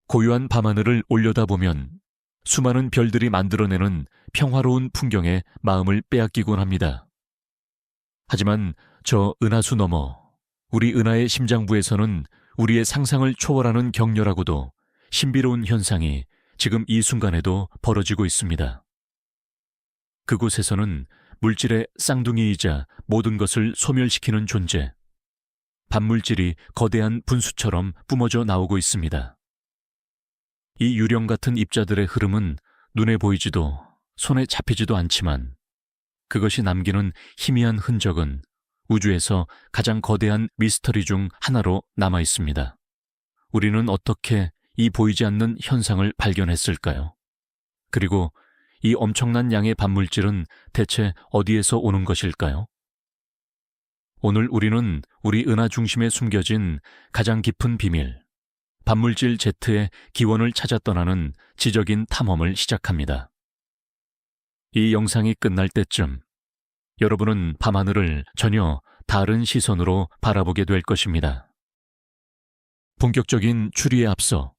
고요한 밤하늘을 올려다보면 수많은 별들이 만들어내는 평화로운 풍경에 마음을 빼앗기곤 합니다. 하지만 저 은하수 너머, 우리 은하의 심장부에서는 우리의 상상을 초월하는 격렬하고도 신비로운 현상이 지금 이 순간에도 벌어지고 있습니다. 그곳에서는 물질의 쌍둥이이자 모든 것을 소멸시키는 존재, 반물질이 거대한 분수처럼 뿜어져 나오고 있습니다. 이 유령 같은 입자들의 흐름은 눈에 보이지도 손에 잡히지도 않지만 그것이 남기는 희미한 흔적은 우주에서 가장 거대한 미스터리 중 하나로 남아 있습니다. 우리는 어떻게 이 보이지 않는 현상을 발견했을까요? 그리고 이 엄청난 양의 반물질은 대체 어디에서 오는 것일까요? 오늘 우리는 우리 은하 중심에 숨겨진 가장 깊은 비밀, 반물질 Z의 기원을 찾아 떠나는 지적인 탐험을 시작합니다. 이 영상이 끝날 때쯤 여러분은 밤하늘을 전혀 다른 시선으로 바라보게 될 것입니다. 본격적인 추리에 앞서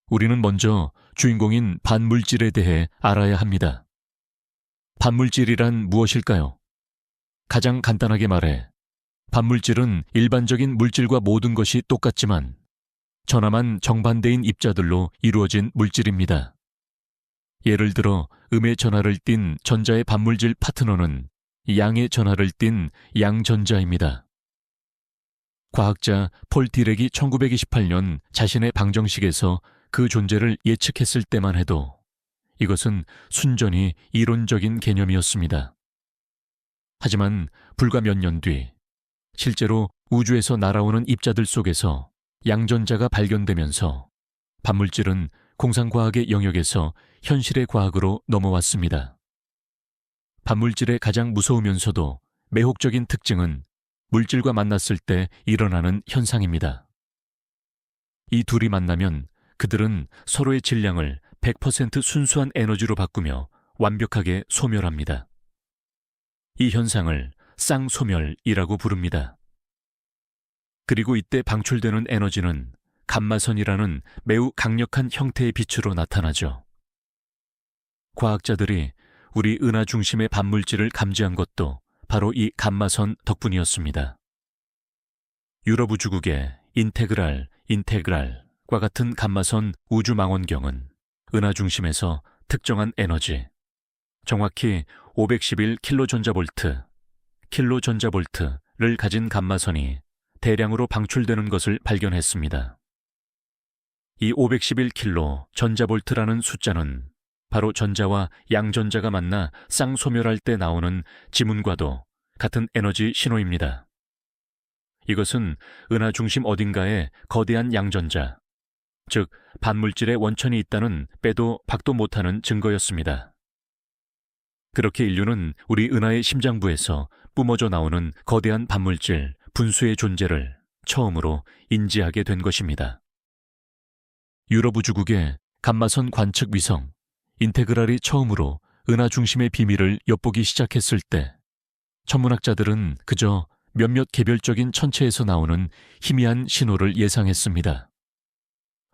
우리는 먼저 주인공인 반물질에 대해 알아야 합니다. 반물질이란 무엇일까요? 가장 간단하게 말해 반물질은 일반적인 물질과 모든 것이 똑같지만 전함한 정반대인 입자들로 이루어진 물질입니다. 예를 들어 음의 전하를 띤 전자의 반물질 파트너는 양의 전하를 띤 양전자입니다. 과학자 폴 디렉이 1928년 자신의 방정식에서 그 존재를 예측했을 때만 해도 이것은 순전히 이론적인 개념이었습니다. 하지만 불과 몇 년 뒤 실제로 우주에서 날아오는 입자들 속에서 양전자가 발견되면서 반물질은 공상과학의 영역에서 현실의 과학으로 넘어왔습니다. 반물질의 가장 무서우면서도 매혹적인 특징은 물질과 만났을 때 일어나는 현상입니다. 이 둘이 만나면 그들은 서로의 질량을 100% 순수한 에너지로 바꾸며 완벽하게 소멸합니다. 이 현상을 쌍소멸이라고 부릅니다. 그리고 이때 방출되는 에너지는 감마선이라는 매우 강력한 형태의 빛으로 나타나죠. 과학자들이 우리 은하 중심의 반물질을 감지한 것도 바로 이 감마선 덕분이었습니다. 유럽 우주국의 인테그랄과 같은 감마선 우주망원경은 은하 중심에서 특정한 에너지, 정확히 511킬로전자볼트를 가진 감마선이 대량으로 방출되는 것을 발견했습니다. 이 511킬로 전자볼트라는 숫자는 바로 전자와 양전자가 만나 쌍소멸할 때 나오는 지문과도 같은 에너지 신호입니다. 이것은 은하 중심 어딘가에 거대한 양전자, 즉 반물질의 원천이 있다는 빼도 박도 못하는 증거였습니다. 그렇게 인류는 우리 은하의 심장부에서 뿜어져 나오는 거대한 반물질 분수의 존재를 처음으로 인지하게 된 것입니다. 유럽 우주국의 감마선 관측 위성 인테그랄이 처음으로 은하 중심의 비밀을 엿보기 시작했을 때 천문학자들은 그저 몇몇 개별적인 천체에서 나오는 희미한 신호를 예상했습니다.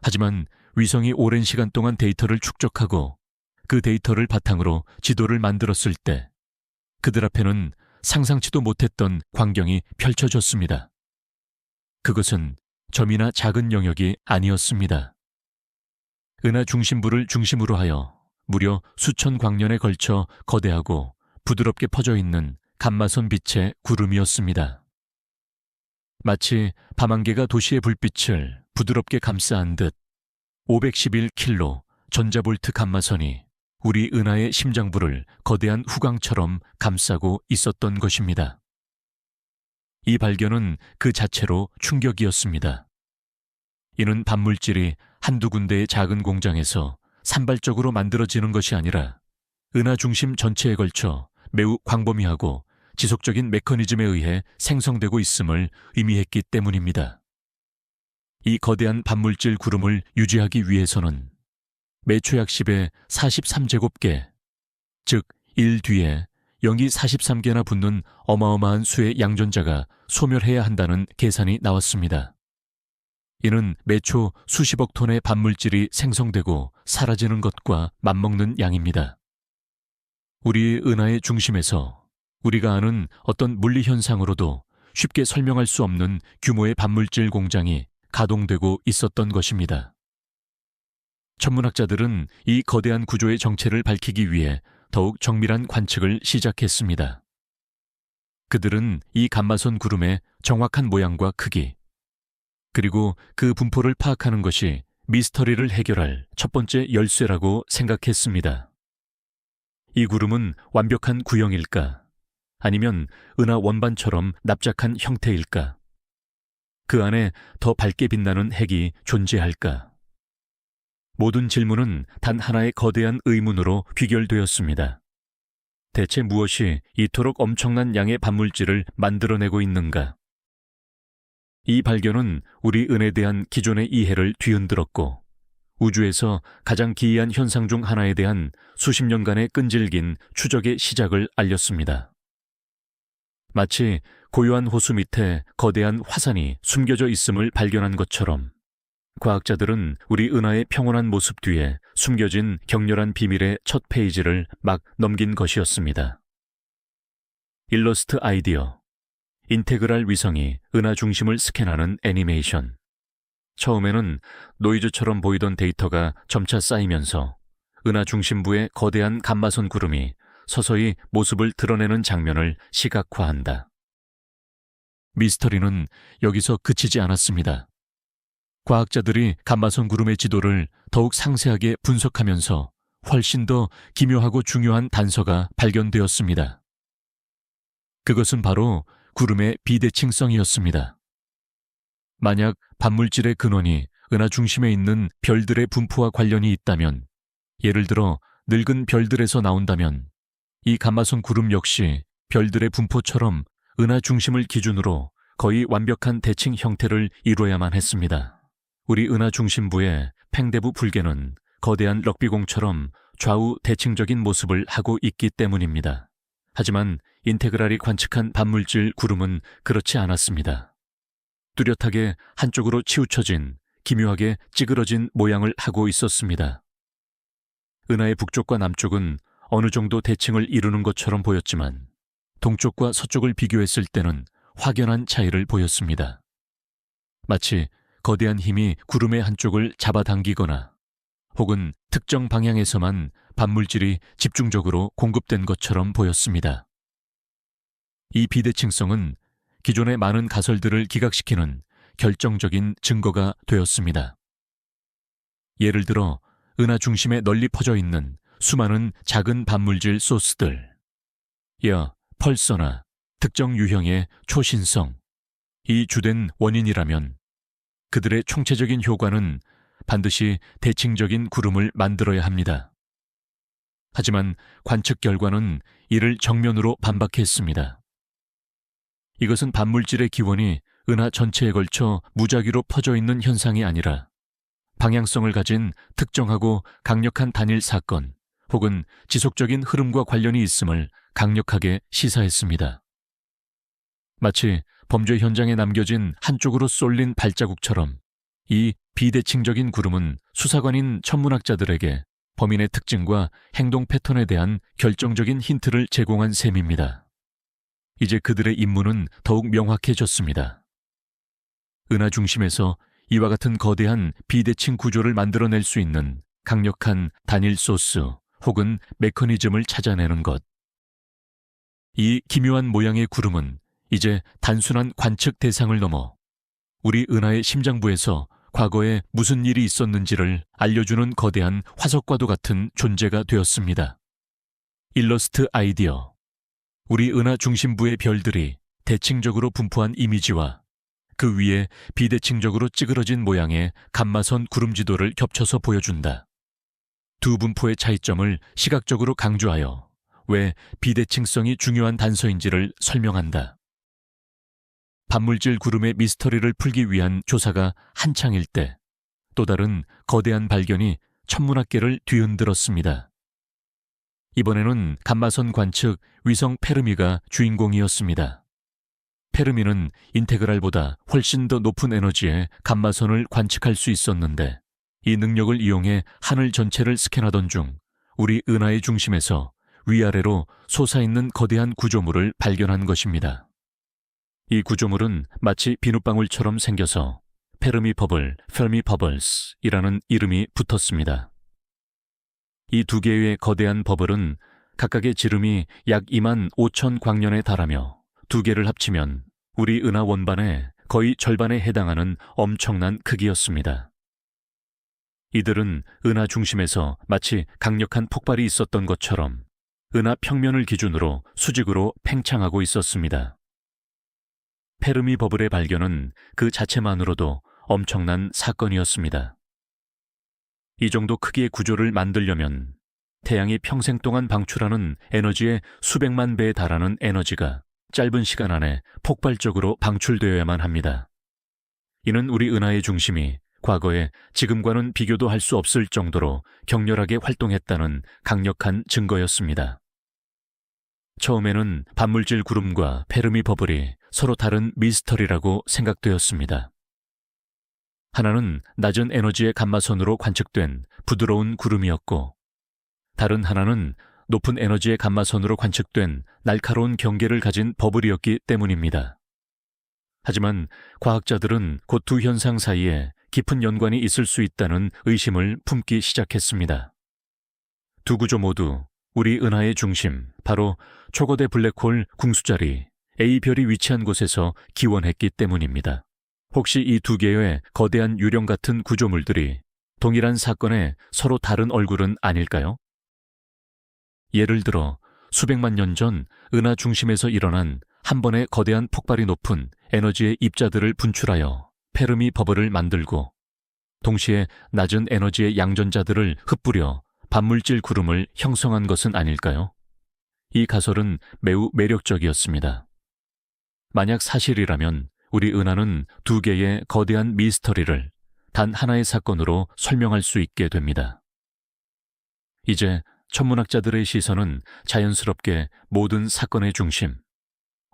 하지만 위성이 오랜 시간 동안 데이터를 축적하고 그 데이터를 바탕으로 지도를 만들었을 때 그들 앞에는 상상치도 못했던 광경이 펼쳐졌습니다. 그것은 점이나 작은 영역이 아니었습니다. 은하 중심부를 중심으로 하여 무려 수천 광년에 걸쳐 거대하고 부드럽게 퍼져 있는 감마선 빛의 구름이었습니다. 마치 밤안개가 도시의 불빛을 부드럽게 감싸한 듯 511킬로 전자볼트 감마선이 우리 은하의 심장부를 거대한 후광처럼 감싸고 있었던 것입니다. 이 발견은 그 자체로 충격이었습니다. 이는 반물질이 한두 군데의 작은 공장에서 산발적으로 만들어지는 것이 아니라 은하 중심 전체에 걸쳐 매우 광범위하고 지속적인 메커니즘에 의해 생성되고 있음을 의미했기 때문입니다. 이 거대한 반물질 구름을 유지하기 위해서는 매초약10의 43제곱개, 즉 1 뒤에 0이 43개나 붙는 어마어마한 수의 양전자가 소멸해야 한다는 계산이 나왔습니다. 이는 매초 수십억 톤의 반물질이 생성되고 사라지는 것과 맞먹는 양입니다. 우리의 은하의 중심에서 우리가 아는 어떤 물리 현상으로도 쉽게 설명할 수 없는 규모의 반물질 공장이 가동되고 있었던 것입니다. 천문학자들은 이 거대한 구조의 정체를 밝히기 위해 더욱 정밀한 관측을 시작했습니다. 그들은 이 감마선 구름의 정확한 모양과 크기, 그리고 그 분포를 파악하는 것이 미스터리를 해결할 첫 번째 열쇠라고 생각했습니다. 이 구름은 완벽한 구형일까? 아니면 은하 원반처럼 납작한 형태일까? 그 안에 더 밝게 빛나는 핵이 존재할까? 모든 질문은 단 하나의 거대한 의문으로 귀결되었습니다. 대체 무엇이 이토록 엄청난 양의 반물질을 만들어내고 있는가? 이 발견은 우리 은에 대한 기존의 이해를 뒤흔들었고, 우주에서 가장 기이한 현상 중 하나에 대한 수십 년간의 끈질긴 추적의 시작을 알렸습니다. 마치 고요한 호수 밑에 거대한 화산이 숨겨져 있음을 발견한 것처럼, 과학자들은 우리 은하의 평온한 모습 뒤에 숨겨진 격렬한 비밀의 첫 페이지를 막 넘긴 것이었습니다. 일러스트 아이디어, 인테그랄 위성이 은하 중심을 스캔하는 애니메이션. 처음에는 노이즈처럼 보이던 데이터가 점차 쌓이면서 은하 중심부의 거대한 감마선 구름이 서서히 모습을 드러내는 장면을 시각화한다. 미스터리는 여기서 그치지 않았습니다. 과학자들이 감마선 구름의 지도를 더욱 상세하게 분석하면서 훨씬 더 기묘하고 중요한 단서가 발견되었습니다. 그것은 바로 구름의 비대칭성이었습니다. 만약 반물질의 근원이 은하 중심에 있는 별들의 분포와 관련이 있다면, 예를 들어 늙은 별들에서 나온다면, 이 감마선 구름 역시 별들의 분포처럼 은하 중심을 기준으로 거의 완벽한 대칭 형태를 이루어야만 했습니다. 우리 은하 중심부의 팽대부 불개는 거대한 럭비공처럼 좌우 대칭적인 모습을 하고 있기 때문입니다. 하지만 인테그랄이 관측한 반물질 구름은 그렇지 않았습니다. 뚜렷하게 한쪽으로 치우쳐진, 기묘하게 찌그러진 모양을 하고 있었습니다. 은하의 북쪽과 남쪽은 어느 정도 대칭을 이루는 것처럼 보였지만, 동쪽과 서쪽을 비교했을 때는 확연한 차이를 보였습니다. 마치 거대한 힘이 구름의 한쪽을 잡아당기거나 혹은 특정 방향에서만 반물질이 집중적으로 공급된 것처럼 보였습니다. 이 비대칭성은 기존의 많은 가설들을 기각시키는 결정적인 증거가 되었습니다. 예를 들어 은하 중심에 널리 퍼져 있는 수많은 작은 반물질 소스들, 펄서나 특정 유형의 초신성, 이 주된 원인이라면 그들의 총체적인 효과는 반드시 대칭적인 구름을 만들어야 합니다. 하지만 관측 결과는 이를 정면으로 반박했습니다. 이것은 반물질의 기원이 은하 전체에 걸쳐 무작위로 퍼져 있는 현상이 아니라 방향성을 가진 특정하고 강력한 단일 사건 혹은 지속적인 흐름과 관련이 있음을 강력하게 시사했습니다. 마치 범죄 현장에 남겨진 한쪽으로 쏠린 발자국처럼 이 비대칭적인 구름은 수사관인 천문학자들에게 범인의 특징과 행동 패턴에 대한 결정적인 힌트를 제공한 셈입니다. 이제 그들의 임무는 더욱 명확해졌습니다. 은하 중심에서 이와 같은 거대한 비대칭 구조를 만들어낼 수 있는 강력한 단일 소스 혹은 메커니즘을 찾아내는 것. 이 기묘한 모양의 구름은 이제 단순한 관측 대상을 넘어 우리 은하의 심장부에서 과거에 무슨 일이 있었는지를 알려주는 거대한 화석과도 같은 존재가 되었습니다. 일러스트 아이디어. 우리 은하 중심부의 별들이 대칭적으로 분포한 이미지와 그 위에 비대칭적으로 찌그러진 모양의 감마선 구름 지도를 겹쳐서 보여준다. 두 분포의 차이점을 시각적으로 강조하여 왜 비대칭성이 중요한 단서인지를 설명한다. 반물질 구름의 미스터리를 풀기 위한 조사가 한창일 때 또 다른 거대한 발견이 천문학계를 뒤흔들었습니다. 이번에는 감마선 관측 위성 페르미가 주인공이었습니다. 페르미는 인테그랄보다 훨씬 더 높은 에너지의 감마선을 관측할 수 있었는데, 이 능력을 이용해 하늘 전체를 스캔하던 중 우리 은하의 중심에서 위아래로 솟아있는 거대한 구조물을 발견한 것입니다. 이 구조물은 마치 비눗방울처럼 생겨서 페르미 버블, 페르미 버블스이라는 이름이 붙었습니다. 이 두 개의 거대한 버블은 각각의 지름이 약 2만 5천 광년에 달하며 두 개를 합치면 우리 은하 원반의 거의 절반에 해당하는 엄청난 크기였습니다. 이들은 은하 중심에서 마치 강력한 폭발이 있었던 것처럼 은하 평면을 기준으로 수직으로 팽창하고 있었습니다. 페르미 버블의 발견은 그 자체만으로도 엄청난 사건이었습니다. 이 정도 크기의 구조를 만들려면 태양이 평생 동안 방출하는 에너지의 수백만 배에 달하는 에너지가 짧은 시간 안에 폭발적으로 방출되어야만 합니다. 이는 우리 은하의 중심이 과거에 지금과는 비교도 할 수 없을 정도로 격렬하게 활동했다는 강력한 증거였습니다. 처음에는 반물질 구름과 페르미 버블이 서로 다른 미스터리라고 생각되었습니다. 하나는 낮은 에너지의 감마선으로 관측된 부드러운 구름이었고, 다른 하나는 높은 에너지의 감마선으로 관측된 날카로운 경계를 가진 버블이었기 때문입니다. 하지만 과학자들은 곧 두 현상 사이에 깊은 연관이 있을 수 있다는 의심을 품기 시작했습니다. 두 구조 모두 우리 은하의 중심, 바로 초거대 블랙홀 궁수자리 A별이 위치한 곳에서 기원했기 때문입니다. 혹시 이 두 개의 거대한 유령 같은 구조물들이 동일한 사건의 서로 다른 얼굴은 아닐까요? 예를 들어 수백만 년 전 은하 중심에서 일어난 한 번의 거대한 폭발이 높은 에너지의 입자들을 분출하여 페르미 버블을 만들고, 동시에 낮은 에너지의 양전자들을 흩뿌려 반물질 구름을 형성한 것은 아닐까요? 이 가설은 매우 매력적이었습니다. 만약 사실이라면 우리 은하는 두 개의 거대한 미스터리를 단 하나의 사건으로 설명할 수 있게 됩니다. 이제 천문학자들의 시선은 자연스럽게 모든 사건의 중심,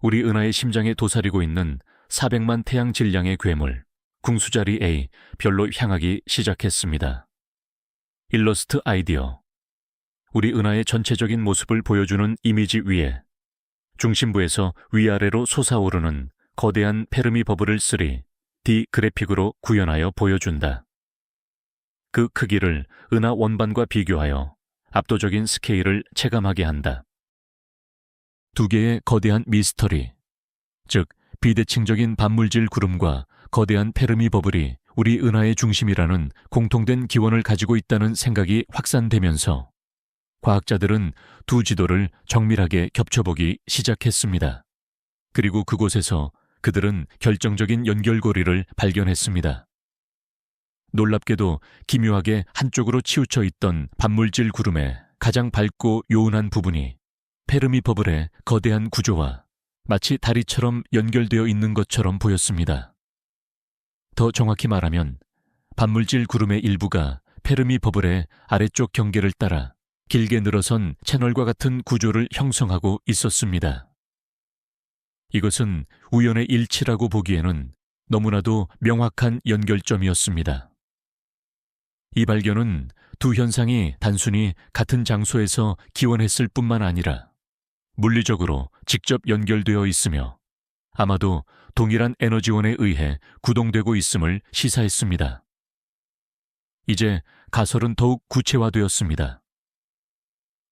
우리 은하의 심장에 도사리고 있는 400만 태양 질량의 괴물, 궁수자리 A 별로 향하기 시작했습니다. 일러스트 아이디어. 우리 은하의 전체적인 모습을 보여주는 이미지 위에 중심부에서 위아래로 솟아오르는 거대한 페르미 버블을 D 그래픽으로 구현하여 보여준다. 그 크기를 은하 원반과 비교하여 압도적인 스케일을 체감하게 한다. 두 개의 거대한 미스터리, 즉 비대칭적인 반물질 구름과 거대한 페르미 버블이 우리 은하의 중심이라는 공통된 기원을 가지고 있다는 생각이 확산되면서 과학자들은 두 지도를 정밀하게 겹쳐보기 시작했습니다. 그리고 그곳에서 그들은 결정적인 연결고리를 발견했습니다. 놀랍게도 기묘하게 한쪽으로 치우쳐 있던 반물질 구름의 가장 밝고 요운한 부분이 페르미 버블의 거대한 구조와 마치 다리처럼 연결되어 있는 것처럼 보였습니다. 더 정확히 말하면 반물질 구름의 일부가 페르미 버블의 아래쪽 경계를 따라 길게 늘어선 채널과 같은 구조를 형성하고 있었습니다. 이것은 우연의 일치라고 보기에는 너무나도 명확한 연결점이었습니다. 이 발견은 두 현상이 단순히 같은 장소에서 기원했을 뿐만 아니라 물리적으로 직접 연결되어 있으며 아마도 동일한 에너지원에 의해 구동되고 있음을 시사했습니다. 이제 가설은 더욱 구체화되었습니다.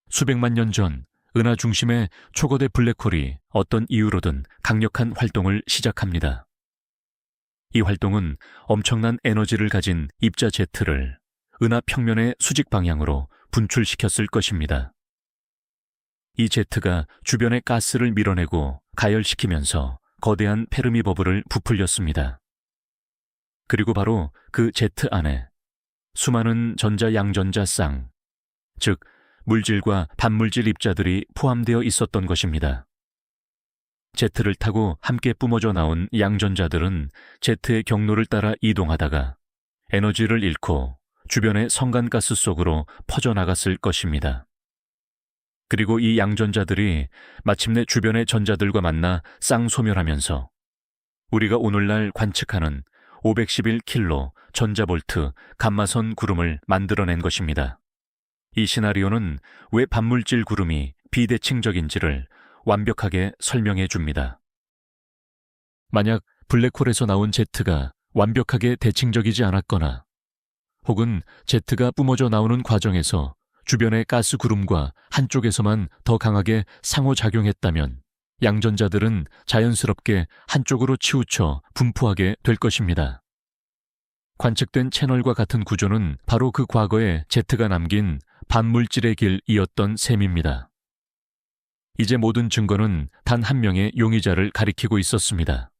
수백만 년 전 은하 중심의 초거대 블랙홀이 어떤 이유로든 강력한 활동을 시작합니다. 이 활동은 엄청난 에너지를 가진 입자 Z를 은하 평면의 수직 방향으로 분출시켰을 것입니다. 이 Z가 주변의 가스를 밀어내고 가열시키면서 거대한 페르미 버블을 부풀렸습니다. 그리고 바로 그 Z 안에 수많은 전자 양전자 쌍, 즉 물질과 반물질 입자들이 포함되어 있었던 것입니다. Z를 타고 함께 뿜어져 나온 양전자들은 Z의 경로를 따라 이동하다가 에너지를 잃고 주변의 성간가스 속으로 퍼져나갔을 것입니다. 그리고 이 양전자들이 마침내 주변의 전자들과 만나 쌍소멸하면서 우리가 오늘날 관측하는 511킬로 전자볼트 감마선 구름을 만들어낸 것입니다. 이 시나리오는 왜 반물질 구름이 비대칭적인지를 완벽하게 설명해 줍니다. 만약 블랙홀에서 나온 제트가 완벽하게 대칭적이지 않았거나 혹은 제트가 뿜어져 나오는 과정에서 주변의 가스 구름과 한쪽에서만 더 강하게 상호작용했다면 양전자들은 자연스럽게 한쪽으로 치우쳐 분포하게 될 것입니다. 관측된 채널과 같은 구조는 바로 그 과거에 제트가 남긴 반물질의 길이었던 셈입니다. 이제 모든 증거는 단 한 명의 용의자를 가리키고 있었습니다.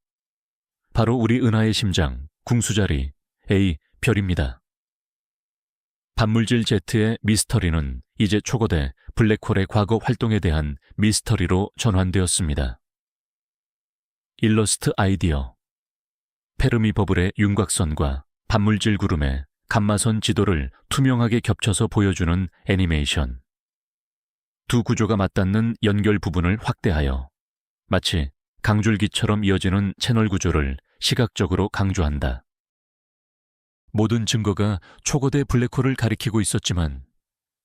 바로 우리 은하의 심장, 궁수자리 A 별입니다. 반물질 제트의 미스터리는 이제 초거대 블랙홀의 과거 활동에 대한 미스터리로 전환되었습니다. 일러스트 아이디어. 페르미 버블의 윤곽선과 반물질 구름의 감마선 지도를 투명하게 겹쳐서 보여주는 애니메이션. 두 구조가 맞닿는 연결 부분을 확대하여 마치 강줄기처럼 이어지는 채널 구조를 시각적으로 강조한다. 모든 증거가 초거대 블랙홀을 가리키고 있었지만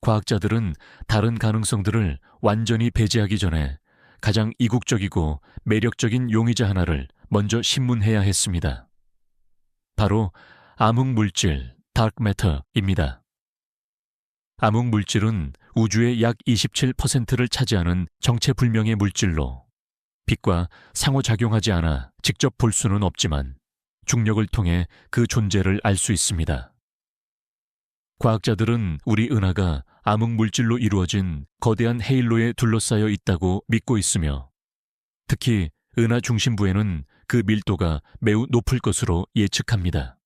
과학자들은 다른 가능성들을 완전히 배제하기 전에 가장 이국적이고 매력적인 용의자 하나를 먼저 신문해야 했습니다. 바로 암흑물질, 다크매터입니다. 암흑물질은 우주의 약 27%를 차지하는 정체불명의 물질로 빛과 상호작용하지 않아 직접 볼 수는 없지만 중력을 통해 그 존재를 알 수 있습니다. 과학자들은 우리 은하가 암흑물질로 이루어진 거대한 헤일로에 둘러싸여 있다고 믿고 있으며 특히 은하 중심부에는 그 밀도가 매우 높을 것으로 예측합니다.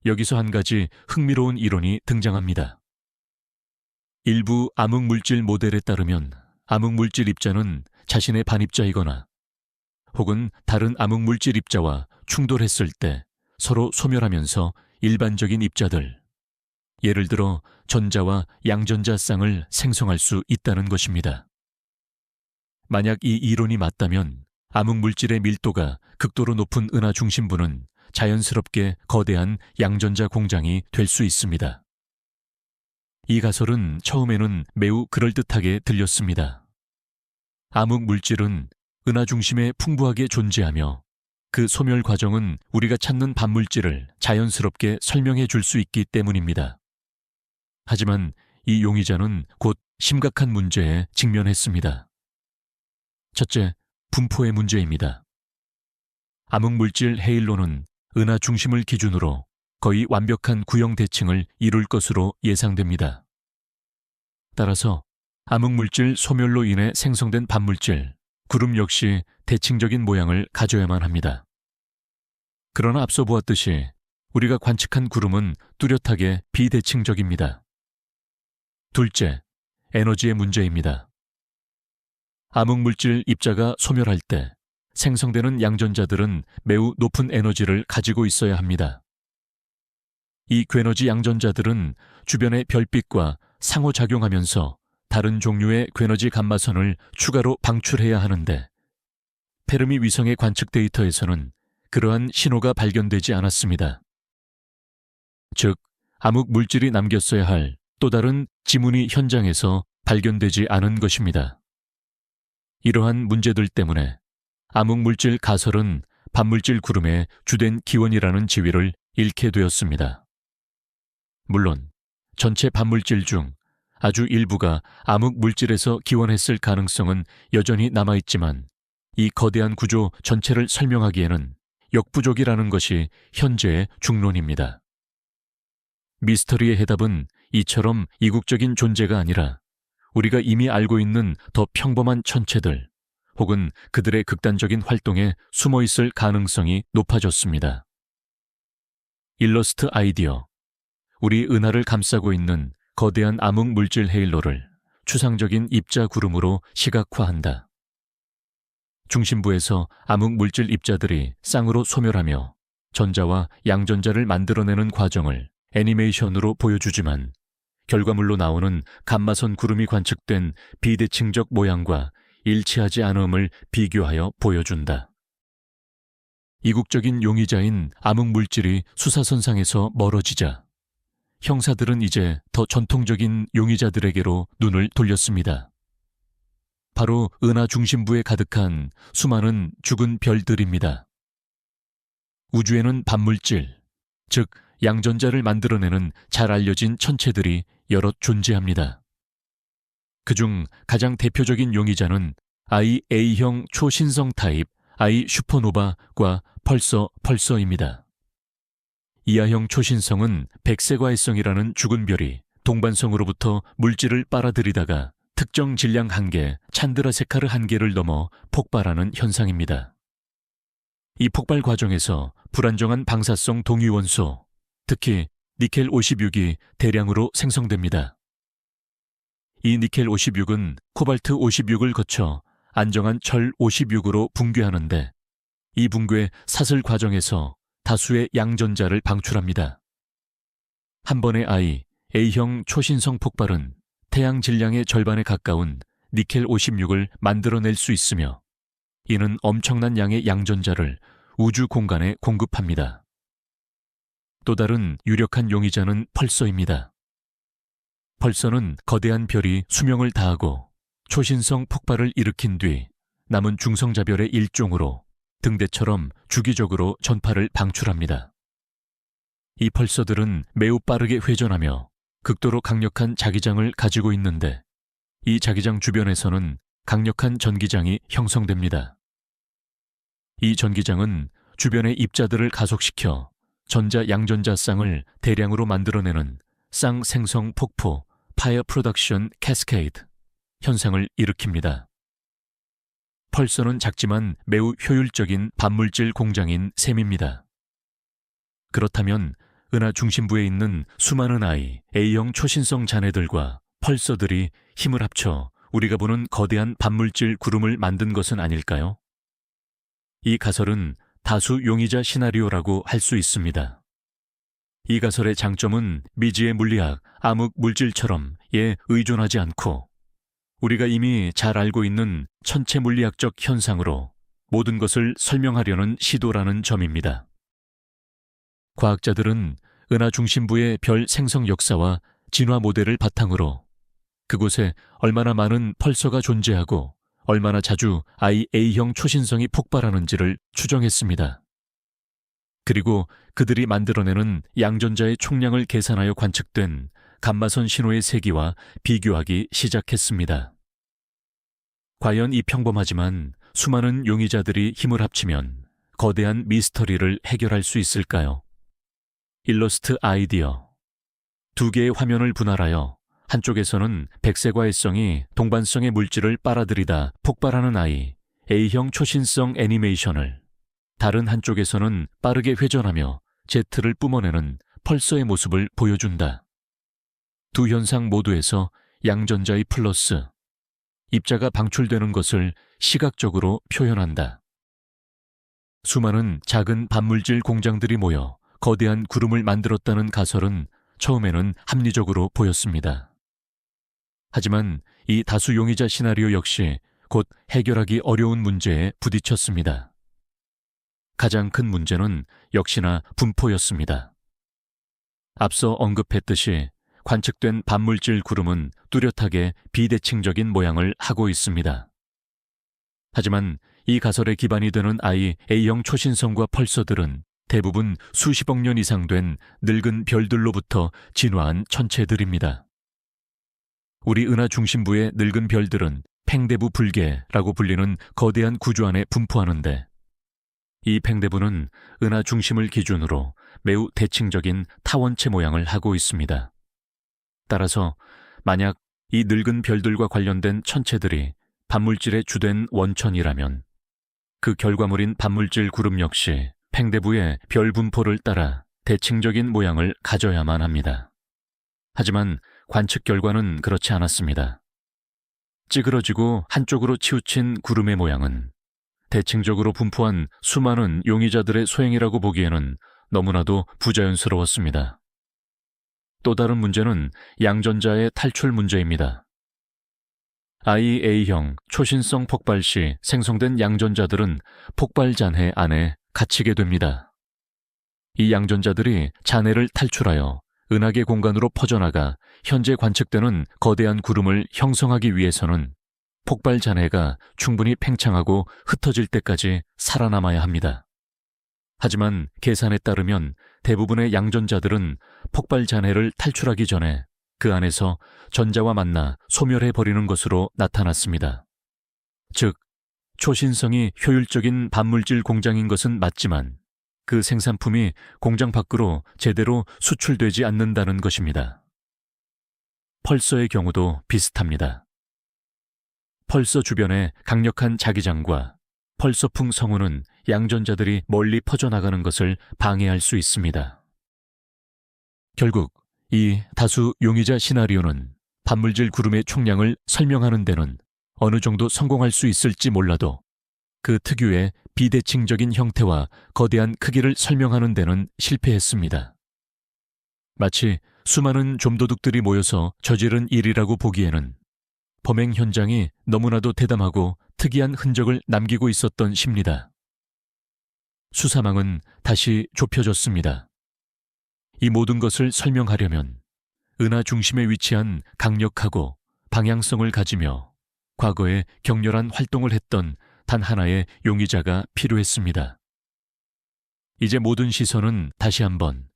여기서 한 가지 흥미로운 이론이 등장합니다. 일부 암흑물질 모델에 따르면 암흑물질 입자는 자신의 반입자이거나 혹은 다른 암흑물질 입자와 충돌했을 때 서로 소멸하면서 일반적인 입자들, 예를 들어 전자와 양전자 쌍을 생성할 수 있다는 것입니다. 만약 이 이론이 맞다면 암흑물질의 밀도가 극도로 높은 은하 중심부는 자연스럽게 거대한 양전자 공장이 될 수 있습니다. 이 가설은 처음에는 매우 그럴듯하게 들렸습니다. 암흑물질은 은하 중심에 풍부하게 존재하며 그 소멸 과정은 우리가 찾는 반물질을 자연스럽게 설명해 줄 수 있기 때문입니다. 하지만 이 용의자는 곧 심각한 문제에 직면했습니다. 첫째, 분포의 문제입니다. 암흑물질 헤일로는 은하 중심을 기준으로 거의 완벽한 구형 대칭을 이룰 것으로 예상됩니다. 따라서 암흑물질 소멸로 인해 생성된 반물질, 구름 역시 대칭적인 모양을 가져야만 합니다. 그러나 앞서 보았듯이 우리가 관측한 구름은 뚜렷하게 비대칭적입니다. 둘째, 에너지의 문제입니다. 암흑물질 입자가 소멸할 때 생성되는 양전자들은 매우 높은 에너지를 가지고 있어야 합니다. 이 괴너지 양전자들은 주변의 별빛과 상호작용하면서 다른 종류의 괴너지 감마선을 추가로 방출해야 하는데 페르미 위성의 관측 데이터에서는 그러한 신호가 발견되지 않았습니다. 즉, 암흑 물질이 남겼어야 할 또 다른 지문이 현장에서 발견되지 않은 것입니다. 이러한 문제들 때문에 암흑 물질 가설은 반물질 구름의 주된 기원이라는 지위를 잃게 되었습니다. 물론 전체 반물질 중 아주 일부가 암흑 물질에서 기원했을 가능성은 여전히 남아있지만 이 거대한 구조 전체를 설명하기에는 역부족이라는 것이 현재의 중론입니다. 미스터리의 해답은 이처럼 이국적인 존재가 아니라 우리가 이미 알고 있는 더 평범한 천체들 혹은 그들의 극단적인 활동에 숨어있을 가능성이 높아졌습니다. 일러스트 아이디어. 우리 은하를 감싸고 있는 거대한 암흑 물질 헤일로를 추상적인 입자 구름으로 시각화한다. 중심부에서 암흑 물질 입자들이 쌍으로 소멸하며 전자와 양전자를 만들어내는 과정을 애니메이션으로 보여주지만 결과물로 나오는 감마선 구름이 관측된 비대칭적 모양과 일치하지 않음을 비교하여 보여준다. 이국적인 용의자인 암흑물질이 수사선상에서 멀어지자 형사들은 이제 더 전통적인 용의자들에게로 눈을 돌렸습니다. 바로 은하 중심부에 가득한 수많은 죽은 별들입니다. 우주에는 반물질, 즉 양전자를 만들어내는 잘 알려진 천체들이 여럿 존재합니다. 그중 가장 대표적인 용의자는 IA형 초신성 타입 I 슈퍼노바과 펄서입니다. 이하형 초신성은 백세과외성이라는 죽은 별이 동반성으로부터 물질을 빨아들이다가 특정 질량 한계, 찬드라세카르 한계를 넘어 폭발하는 현상입니다. 이 폭발 과정에서 불안정한 방사성 동위원소, 특히 니켈 56이 대량으로 생성됩니다. 이 니켈 56은 코발트 56을 거쳐 안정한 철 56으로 붕괴하는데 이 붕괴 사슬 과정에서 다수의 양전자를 방출합니다. 한 번의 A형 초신성 폭발은 태양 질량의 절반에 가까운 니켈 56을 만들어낼 수 있으며 이는 엄청난 양의 양전자를 우주 공간에 공급합니다. 또 다른 유력한 용의자는 펄서입니다. 펄서는 거대한 별이 수명을 다하고 초신성 폭발을 일으킨 뒤 남은 중성자별의 일종으로 등대처럼 주기적으로 전파를 방출합니다. 이 펄서들은 매우 빠르게 회전하며 극도로 강력한 자기장을 가지고 있는데 이 자기장 주변에서는 강력한 전기장이 형성됩니다. 이 전기장은 주변의 입자들을 가속시켜 전자-양전자 쌍을 대량으로 만들어내는 쌍 생성 폭포 파이어 프로덕션 캐스케이드 현상을 일으킵니다. 펄서는 작지만 매우 효율적인 반물질 공장인 셈입니다. 그렇다면 은하 중심부에 있는 수많은 A형 초신성 잔해들과 펄서들이 힘을 합쳐 우리가 보는 거대한 반물질 구름을 만든 것은 아닐까요? 이 가설은 다수 용의자 시나리오라고 할 수 있습니다. 이 가설의 장점은 미지의 물리학, 암흑 물질처럼 의존하지 않고 우리가 이미 잘 알고 있는 천체 물리학적 현상으로 모든 것을 설명하려는 시도라는 점입니다. 과학자들은 은하 중심부의 별 생성 역사와 진화 모델을 바탕으로 그곳에 얼마나 많은 펄서가 존재하고 얼마나 자주 IA형 초신성이 폭발하는지를 추정했습니다. 그리고 그들이 만들어내는 양전자의 총량을 계산하여 관측된 감마선 신호의 세기와 비교하기 시작했습니다. 과연 이 평범하지만 수많은 용의자들이 힘을 합치면 거대한 미스터리를 해결할 수 있을까요? 일러스트 아이디어. 두 개의 화면을 분할하여 한쪽에서는 백세과외성이 동반성의 물질을 빨아들이다 폭발하는 A형 초신성 애니메이션을, 다른 한쪽에서는 빠르게 회전하며 제트를 뿜어내는 펄서의 모습을 보여준다. 두 현상 모두에서 양전자의 플러스, 입자가 방출되는 것을 시각적으로 표현한다. 수많은 작은 반물질 공장들이 모여 거대한 구름을 만들었다는 가설은 처음에는 합리적으로 보였습니다. 하지만 이 다수 용의자 시나리오 역시 곧 해결하기 어려운 문제에 부딪혔습니다. 가장 큰 문제는 역시나 분포였습니다. 앞서 언급했듯이 관측된 반물질 구름은 뚜렷하게 비대칭적인 모양을 하고 있습니다. 하지만 이 가설의 기반이 되는 A형 초신성과 펄서들은 대부분 수십억 년 이상 된 늙은 별들로부터 진화한 천체들입니다. 우리 은하 중심부의 늙은 별들은 팽대부 불계라고 불리는 거대한 구조 안에 분포하는데 이 팽대부는 은하 중심을 기준으로 매우 대칭적인 타원체 모양을 하고 있습니다. 따라서 만약 이 늙은 별들과 관련된 천체들이 반물질의 주된 원천이라면 그 결과물인 반물질 구름 역시 팽대부의 별 분포를 따라 대칭적인 모양을 가져야만 합니다. 하지만 관측 결과는 그렇지 않았습니다. 찌그러지고 한쪽으로 치우친 구름의 모양은 대칭적으로 분포한 수많은 용의자들의 소행이라고 보기에는 너무나도 부자연스러웠습니다. 또 다른 문제는 양전자의 탈출 문제입니다. IA형 초신성 폭발 시 생성된 양전자들은 폭발 잔해 안에 갇히게 됩니다. 이 양전자들이 잔해를 탈출하여 은하계 공간으로 퍼져나가 현재 관측되는 거대한 구름을 형성하기 위해서는 폭발 잔해가 충분히 팽창하고 흩어질 때까지 살아남아야 합니다. 하지만 계산에 따르면 대부분의 양전자들은 폭발 잔해를 탈출하기 전에 그 안에서 전자와 만나 소멸해버리는 것으로 나타났습니다. 즉, 초신성이 효율적인 반물질 공장인 것은 맞지만 그 생산품이 공장 밖으로 제대로 수출되지 않는다는 것입니다. 펄서의 경우도 비슷합니다. 펄서 주변의 강력한 자기장과 펄서풍 성운은 양전자들이 멀리 퍼져나가는 것을 방해할 수 있습니다. 결국 이 다수 용의자 시나리오는 반물질 구름의 총량을 설명하는 데는 어느 정도 성공할 수 있을지 몰라도 그 특유의 비대칭적인 형태와 거대한 크기를 설명하는 데는 실패했습니다. 마치 수많은 좀도둑들이 모여서 저지른 일이라고 보기에는 범행 현장이 너무나도 대담하고 특이한 흔적을 남기고 있었던 시입니다. 수사망은 다시 좁혀졌습니다. 이 모든 것을 설명하려면 은하 중심에 위치한 강력하고 방향성을 가지며 과거에 격렬한 활동을 했던 단 하나의 용의자가 필요했습니다. 이제 모든 시선은 다시 한번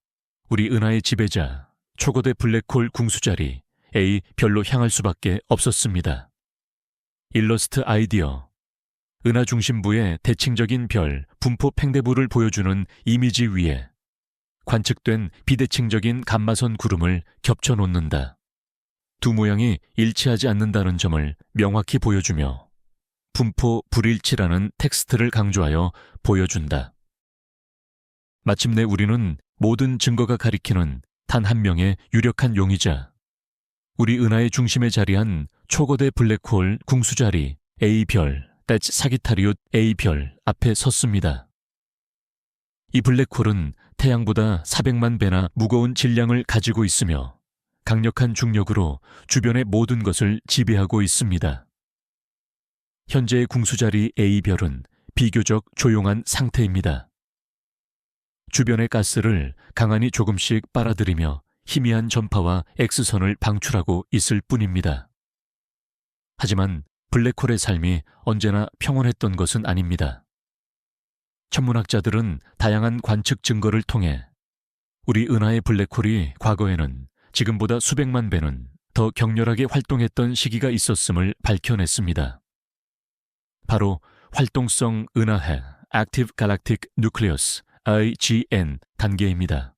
우리 은하의 지배자, 초거대 블랙홀 궁수자리 A별로 향할 수밖에 없었습니다. 일러스트 아이디어, 은하 중심부의 대칭적인 별, 분포 팽대부를 보여주는 이미지 위에 관측된 비대칭적인 감마선 구름을 겹쳐놓는다. 두 모양이 일치하지 않는다는 점을 명확히 보여주며 분포 불일치라는 텍스트를 강조하여 보여준다. 마침내 우리는 모든 증거가 가리키는 단 한 명의 유력한 용의자, 우리 은하의 중심에 자리한 초거대 블랙홀 궁수자리 A별, 사기타리웃 A별 앞에 섰습니다. 이 블랙홀은 태양보다 400만 배나 무거운 질량을 가지고 있으며 강력한 중력으로 주변의 모든 것을 지배하고 있습니다. 현재의 궁수자리 A별은 비교적 조용한 상태입니다. 주변의 가스를 강한이 조금씩 빨아들이며 희미한 전파와 X선을 방출하고 있을 뿐입니다. 하지만 블랙홀의 삶이 언제나 평온했던 것은 아닙니다. 천문학자들은 다양한 관측 증거를 통해 우리 은하의 블랙홀이 과거에는 지금보다 수백만 배는 더 격렬하게 활동했던 시기가 있었음을 밝혀냈습니다. 바로 활동성 은하핵 Active Galactic Nucleus IGN 단계입니다.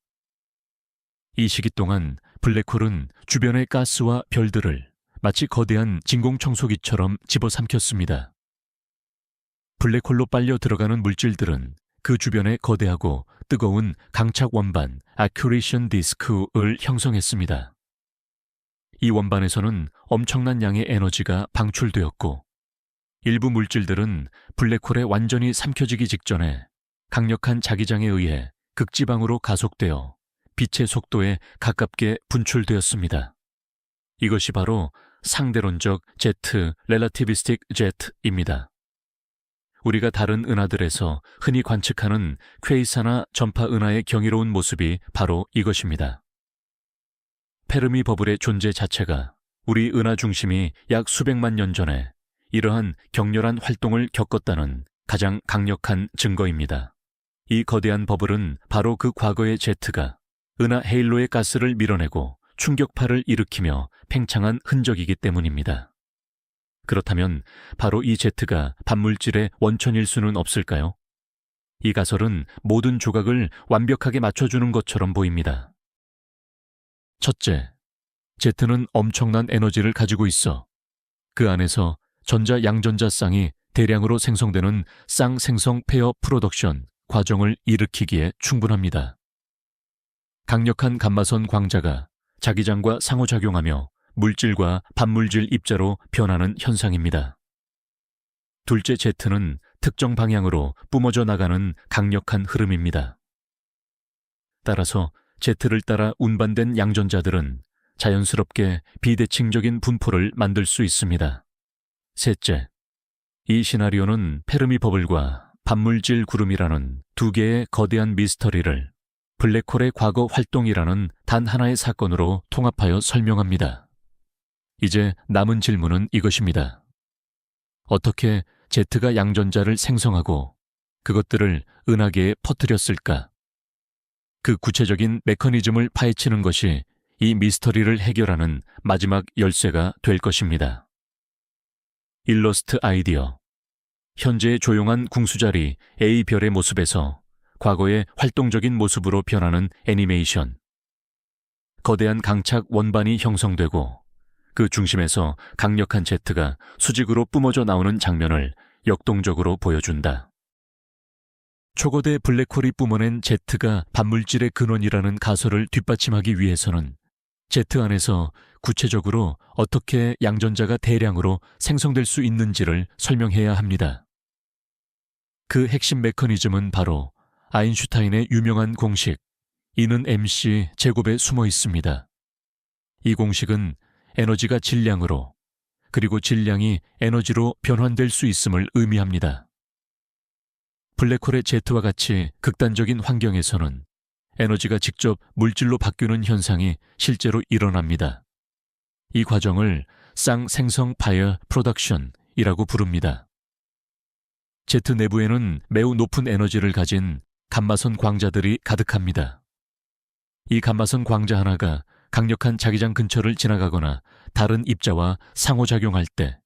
이 시기 동안 블랙홀은 주변의 가스와 별들을 마치 거대한 진공청소기처럼 집어삼켰습니다. 블랙홀로 빨려 들어가는 물질들은 그 주변에 거대하고 뜨거운 강착 원반 Accretion Disk를 형성했습니다. 이 원반에서는 엄청난 양의 에너지가 방출되었고 일부 물질들은 블랙홀에 완전히 삼켜지기 직전에 강력한 자기장에 의해 극지방으로 가속되어 빛의 속도에 가깝게 분출되었습니다. 이것이 바로 상대론적 제트, 렐러티비스틱 제트입니다. 우리가 다른 은하들에서 흔히 관측하는 퀘이사나 전파 은하의 경이로운 모습이 바로 이것입니다. 페르미 버블의 존재 자체가 우리 은하 중심이 약 수백만 년 전에 이러한 격렬한 활동을 겪었다는 가장 강력한 증거입니다. 이 거대한 버블은 바로 그 과거의 제트가 은하 헤일로의 가스를 밀어내고 충격파를 일으키며 팽창한 흔적이기 때문입니다. 그렇다면 바로 이 제트가 반물질의 원천일 수는 없을까요? 이 가설은 모든 조각을 완벽하게 맞춰주는 것처럼 보입니다. 첫째, 제트는 엄청난 에너지를 가지고 있어 그 안에서 전자 양전자 쌍이 대량으로 생성되는 쌍 생성 페어 프로덕션 과정을 일으키기에 충분합니다. 강력한 감마선 광자가 자기장과 상호작용하며 물질과 반물질 입자로 변하는 현상입니다. 둘째 제트는 특정 방향으로 뿜어져 나가는 강력한 흐름입니다. 따라서 제트를 따라 운반된 양전자들은 자연스럽게 비대칭적인 분포를 만들 수 있습니다. 셋째, 이 시나리오는 페르미 버블과 반물질 구름이라는 두 개의 거대한 미스터리를 블랙홀의 과거 활동이라는 단 하나의 사건으로 통합하여 설명합니다. 이제 남은 질문은 이것입니다. 어떻게 Z가 양전자를 생성하고 그것들을 은하계에 퍼뜨렸을까? 그 구체적인 메커니즘을 파헤치는 것이 이 미스터리를 해결하는 마지막 열쇠가 될 것입니다. 일러스트 아이디어. 현재의 조용한 궁수자리 A별의 모습에서 과거의 활동적인 모습으로 변하는 애니메이션. 거대한 강착 원반이 형성되고 그 중심에서 강력한 Z가 수직으로 뿜어져 나오는 장면을 역동적으로 보여준다. 초거대 블랙홀이 뿜어낸 Z가 반물질의 근원이라는 가설을 뒷받침하기 위해서는 Z 안에서 구체적으로 어떻게 양전자가 대량으로 생성될 수 있는지를 설명해야 합니다. 그 핵심 메커니즘은 바로 아인슈타인의 유명한 공식 E는 mc 제곱에 숨어 있습니다. 이 공식은 에너지가 질량으로 그리고 질량이 에너지로 변환될 수 있음을 의미합니다. 블랙홀의 Z와 같이 극단적인 환경에서는 에너지가 직접 물질로 바뀌는 현상이 실제로 일어납니다. 이 과정을 쌍생성 파이어 프로덕션이라고 부릅니다. Z 내부에는 매우 높은 에너지를 가진 감마선 광자들이 가득합니다. 이 감마선 광자 하나가 강력한 자기장 근처를 지나가거나 다른 입자와 상호작용할 때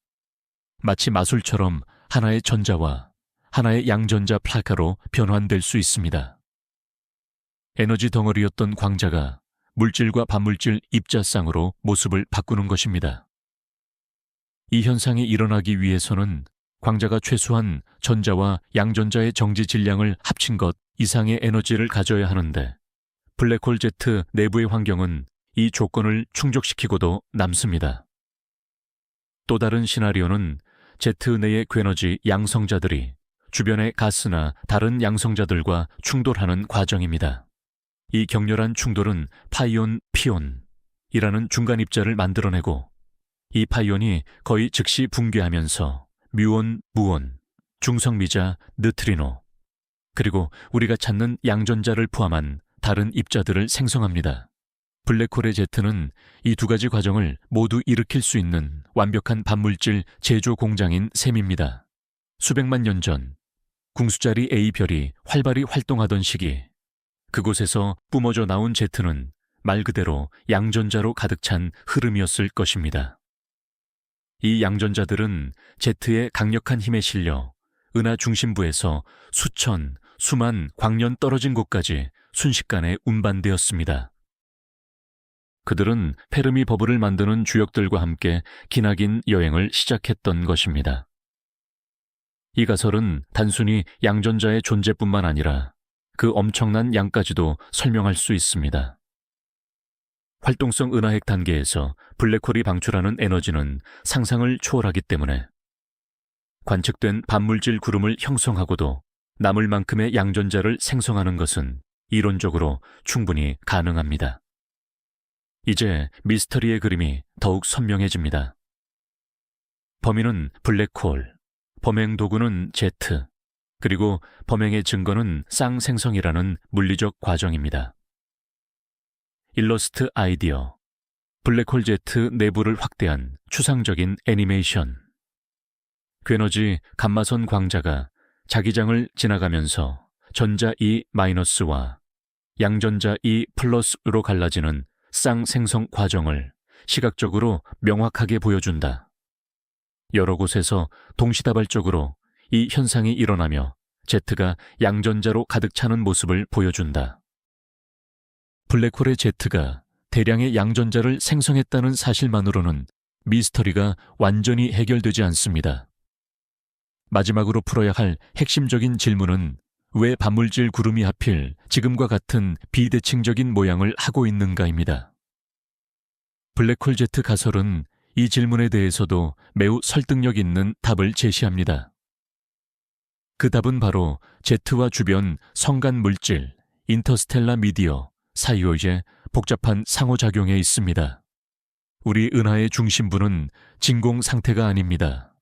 마치 마술처럼 하나의 전자와 하나의 양전자 플라카로 변환될 수 있습니다. 에너지 덩어리였던 광자가 물질과 반물질 입자쌍으로 모습을 바꾸는 것입니다. 이 현상이 일어나기 위해서는 광자가 최소한 전자와 양전자의 정지 질량을 합친 것 이상의 에너지를 가져야 하는데 블랙홀 Z 내부의 환경은 이 조건을 충족시키고도 남습니다. 또 다른 시나리오는 Z 내의 괴너지 양성자들이 주변의 가스나 다른 양성자들과 충돌하는 과정입니다. 이 격렬한 충돌은 파이온, 피온이라는 중간 입자를 만들어내고 이 파이온이 거의 즉시 붕괴하면서 뮤온, 무온, 중성미자, 느트리노 그리고 우리가 찾는 양전자를 포함한 다른 입자들을 생성합니다. 블랙홀의 Z는 이 두 가지 과정을 모두 일으킬 수 있는 완벽한 반물질 제조 공장인 셈입니다. 수백만 년 전 궁수자리 A별이 활발히 활동하던 시기 그곳에서 뿜어져 나온 Z는 말 그대로 양전자로 가득 찬 흐름이었을 것입니다. 이 양전자들은 Z의 강력한 힘에 실려 은하 중심부에서 수천, 수만 광년 떨어진 곳까지 순식간에 운반되었습니다. 그들은 페르미 버블을 만드는 주역들과 함께 기나긴 여행을 시작했던 것입니다. 이 가설은 단순히 양전자의 존재뿐만 아니라 그 엄청난 양까지도 설명할 수 있습니다. 활동성 은하핵 단계에서 블랙홀이 방출하는 에너지는 상상을 초월하기 때문에 관측된 반물질 구름을 형성하고도 남을 만큼의 양전자를 생성하는 것은 이론적으로 충분히 가능합니다. 이제 미스터리의 그림이 더욱 선명해집니다. 범인은 블랙홀, 범행 도구는 Z, 그리고 범행의 증거는 쌍생성이라는 물리적 과정입니다. 일러스트 아이디어. 블랙홀 Z 내부를 확대한 추상적인 애니메이션. 괴너지 감마선 광자가 자기장을 지나가면서 전자 E-와 양전자 E+로 갈라지는 쌍생성 과정을 시각적으로 명확하게 보여준다. 여러 곳에서 동시다발적으로 이 현상이 일어나며 Z가 양전자로 가득 차는 모습을 보여준다. 블랙홀의 Z가 대량의 양전자를 생성했다는 사실만으로는 미스터리가 완전히 해결되지 않습니다. 마지막으로 풀어야 할 핵심적인 질문은 왜 반물질 구름이 하필 지금과 같은 비대칭적인 모양을 하고 있는가입니다. 블랙홀 Z 가설은 이 질문에 대해서도 매우 설득력 있는 답을 제시합니다. 그 답은 바로 Z와 주변 성간 물질, 인터스텔라 미디어, 사이오의 복잡한 상호작용에 있습니다. 우리 은하의 중심부는 진공 상태가 아닙니다.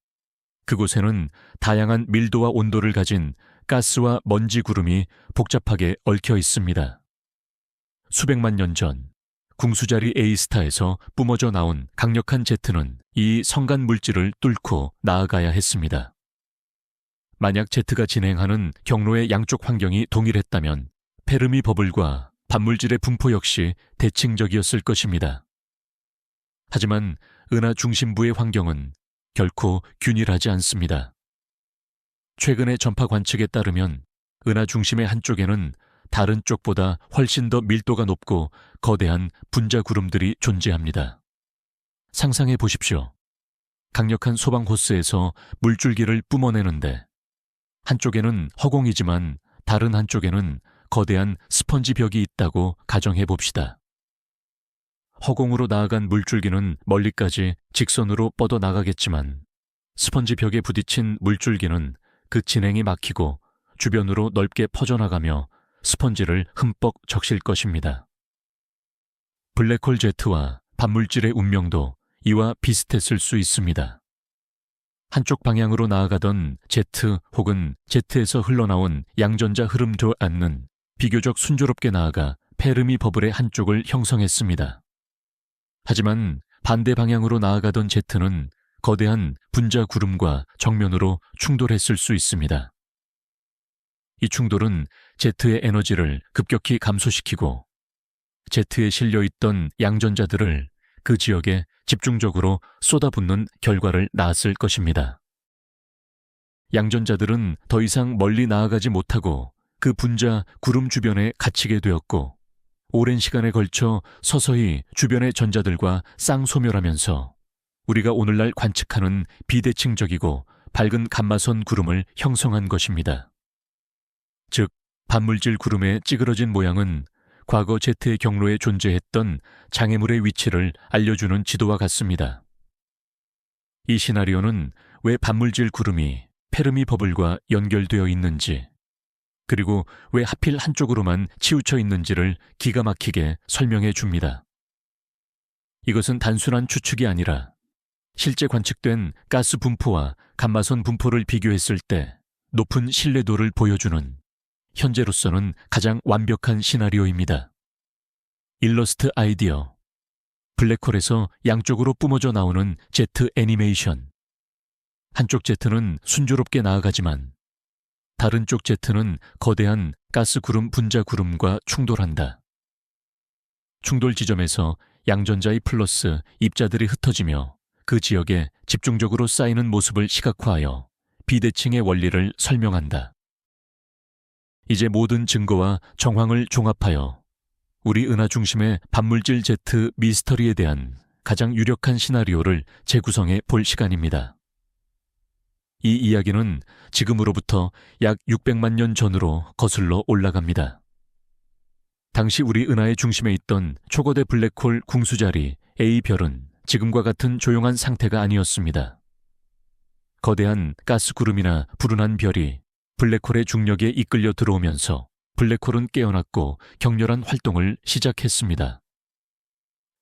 그곳에는 다양한 밀도와 온도를 가진 가스와 먼지 구름이 복잡하게 얽혀 있습니다. 수백만 년 전 궁수자리 A스타에서 뿜어져 나온 강력한 제트는 이 성간 물질을 뚫고 나아가야 했습니다. 만약 제트가 진행하는 경로의 양쪽 환경이 동일했다면 페르미 버블과 반물질의 분포 역시 대칭적이었을 것입니다. 하지만 은하 중심부의 환경은 결코 균일하지 않습니다. 최근의 전파 관측에 따르면 은하 중심의 한쪽에는 다른 쪽보다 훨씬 더 밀도가 높고 거대한 분자 구름들이 존재합니다. 상상해 보십시오. 강력한 소방 호스에서 물줄기를 뿜어내는데 한쪽에는 허공이지만 다른 한쪽에는 거대한 스펀지 벽이 있다고 가정해 봅시다. 허공으로 나아간 물줄기는 멀리까지 직선으로 뻗어 나가겠지만 스펀지 벽에 부딪힌 물줄기는 그 진행이 막히고 주변으로 넓게 퍼져나가며 스펀지를 흠뻑 적실 것입니다. 블랙홀 제트와 반물질의 운명도 이와 비슷했을 수 있습니다. 한쪽 방향으로 나아가던 제트 혹은 제트에서 흘러나온 양전자 흐름도 않는 비교적 순조롭게 나아가 페르미 버블의 한쪽을 형성했습니다. 하지만 반대 방향으로 나아가던 제트는 거대한 분자 구름과 정면으로 충돌했을 수 있습니다. 이 충돌은 제트의 에너지를 급격히 감소시키고 제트에 실려있던 양전자들을 그 지역에 집중적으로 쏟아붓는 결과를 낳았을 것입니다. 양전자들은 더 이상 멀리 나아가지 못하고 그 분자 구름 주변에 갇히게 되었고 오랜 시간에 걸쳐 서서히 주변의 전자들과 쌍소멸하면서 우리가 오늘날 관측하는 비대칭적이고 밝은 감마선 구름을 형성한 것입니다. 즉, 반물질 구름의 찌그러진 모양은 과거 제트의 경로에 존재했던 장애물의 위치를 알려주는 지도와 같습니다. 이 시나리오는 왜 반물질 구름이 페르미 버블과 연결되어 있는지, 그리고 왜 하필 한쪽으로만 치우쳐 있는지를 기가 막히게 설명해 줍니다. 이것은 단순한 추측이 아니라 실제 관측된 가스 분포와 감마선 분포를 비교했을 때 높은 신뢰도를 보여주는 현재로서는 가장 완벽한 시나리오입니다. 일러스트 아이디어, 블랙홀에서 양쪽으로 뿜어져 나오는 제트 애니메이션. 한쪽 제트는 순조롭게 나아가지만 다른 쪽 제트는 거대한 가스 구름 분자 구름과 충돌한다. 충돌 지점에서 양전자의 플러스 입자들이 흩어지며 그 지역에 집중적으로 쌓이는 모습을 시각화하여 비대칭의 원리를 설명한다. 이제 모든 증거와 정황을 종합하여 우리 은하 중심의 반물질 제트 미스터리에 대한 가장 유력한 시나리오를 재구성해 볼 시간입니다. 이 이야기는 지금으로부터 약 600만 년 전으로 거슬러 올라갑니다. 당시 우리 은하의 중심에 있던 초거대 블랙홀 궁수자리 A별은 지금과 같은 조용한 상태가 아니었습니다. 거대한 가스 구름이나 불운한 별이 블랙홀의 중력에 이끌려 들어오면서 블랙홀은 깨어났고 격렬한 활동을 시작했습니다.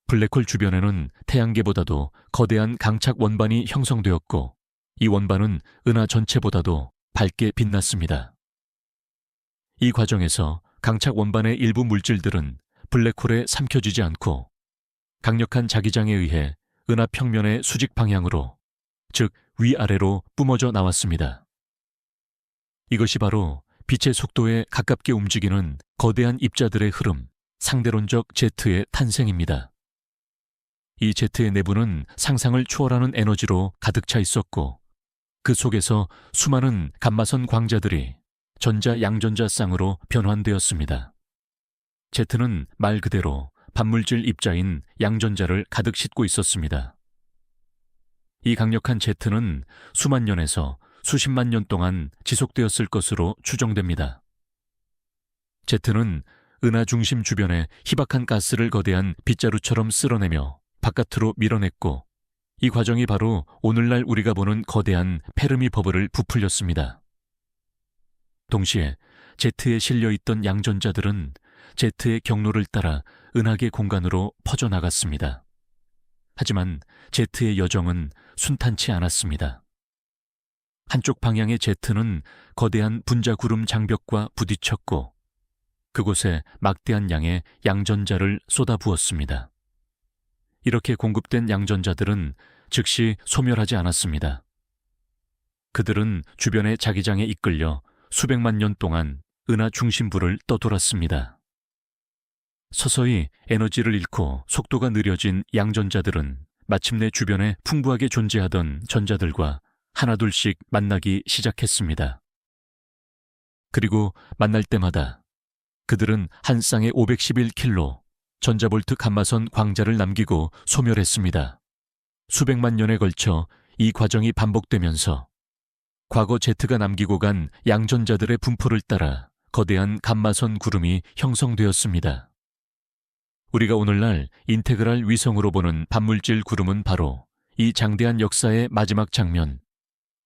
블랙홀 주변에는 태양계보다도 거대한 강착 원반이 형성되었고 이 원반은 은하 전체보다도 밝게 빛났습니다. 이 과정에서 강착 원반의 일부 물질들은 블랙홀에 삼켜지지 않고 강력한 자기장에 의해 은하 평면의 수직 방향으로, 즉 위아래로 뿜어져 나왔습니다. 이것이 바로 빛의 속도에 가깝게 움직이는 거대한 입자들의 흐름, 상대론적 제트의 탄생입니다. 이 제트의 내부는 상상을 초월하는 에너지로 가득 차 있었고 그 속에서 수많은 감마선 광자들이 전자 양전자 쌍으로 변환되었습니다. 제트는 말 그대로 반물질 입자인 양전자를 가득 싣고 있었습니다. 이 강력한 제트는 수만 년에서 수십만 년 동안 지속되었을 것으로 추정됩니다. 제트는 은하 중심 주변에 희박한 가스를 거대한 빗자루처럼 쓸어내며 바깥으로 밀어냈고 이 과정이 바로 오늘날 우리가 보는 거대한 페르미 버블을 부풀렸습니다. 동시에 제트에 실려있던 양전자들은 제트의 경로를 따라 은하계 공간으로 퍼져나갔습니다. 하지만 제트의 여정은 순탄치 않았습니다. 한쪽 방향의 제트는 거대한 분자구름 장벽과 부딪혔고 그곳에 막대한 양의 양전자를 쏟아부었습니다. 이렇게 공급된 양전자들은 즉시 소멸하지 않았습니다. 그들은 주변의 자기장에 이끌려 수백만 년 동안 은하 중심부를 떠돌았습니다. 서서히 에너지를 잃고 속도가 느려진 양전자들은 마침내 주변에 풍부하게 존재하던 전자들과 하나둘씩 만나기 시작했습니다. 그리고 만날 때마다 그들은 한 쌍의 511킬로 전자볼트 감마선 광자를 남기고 소멸했습니다. 수백만 년에 걸쳐 이 과정이 반복되면서 과거 제트가 남기고 간 양전자들의 분포를 따라 거대한 감마선 구름이 형성되었습니다. 우리가 오늘날 인테그랄 위성으로 보는 반물질 구름은 바로 이 장대한 역사의 마지막 장면,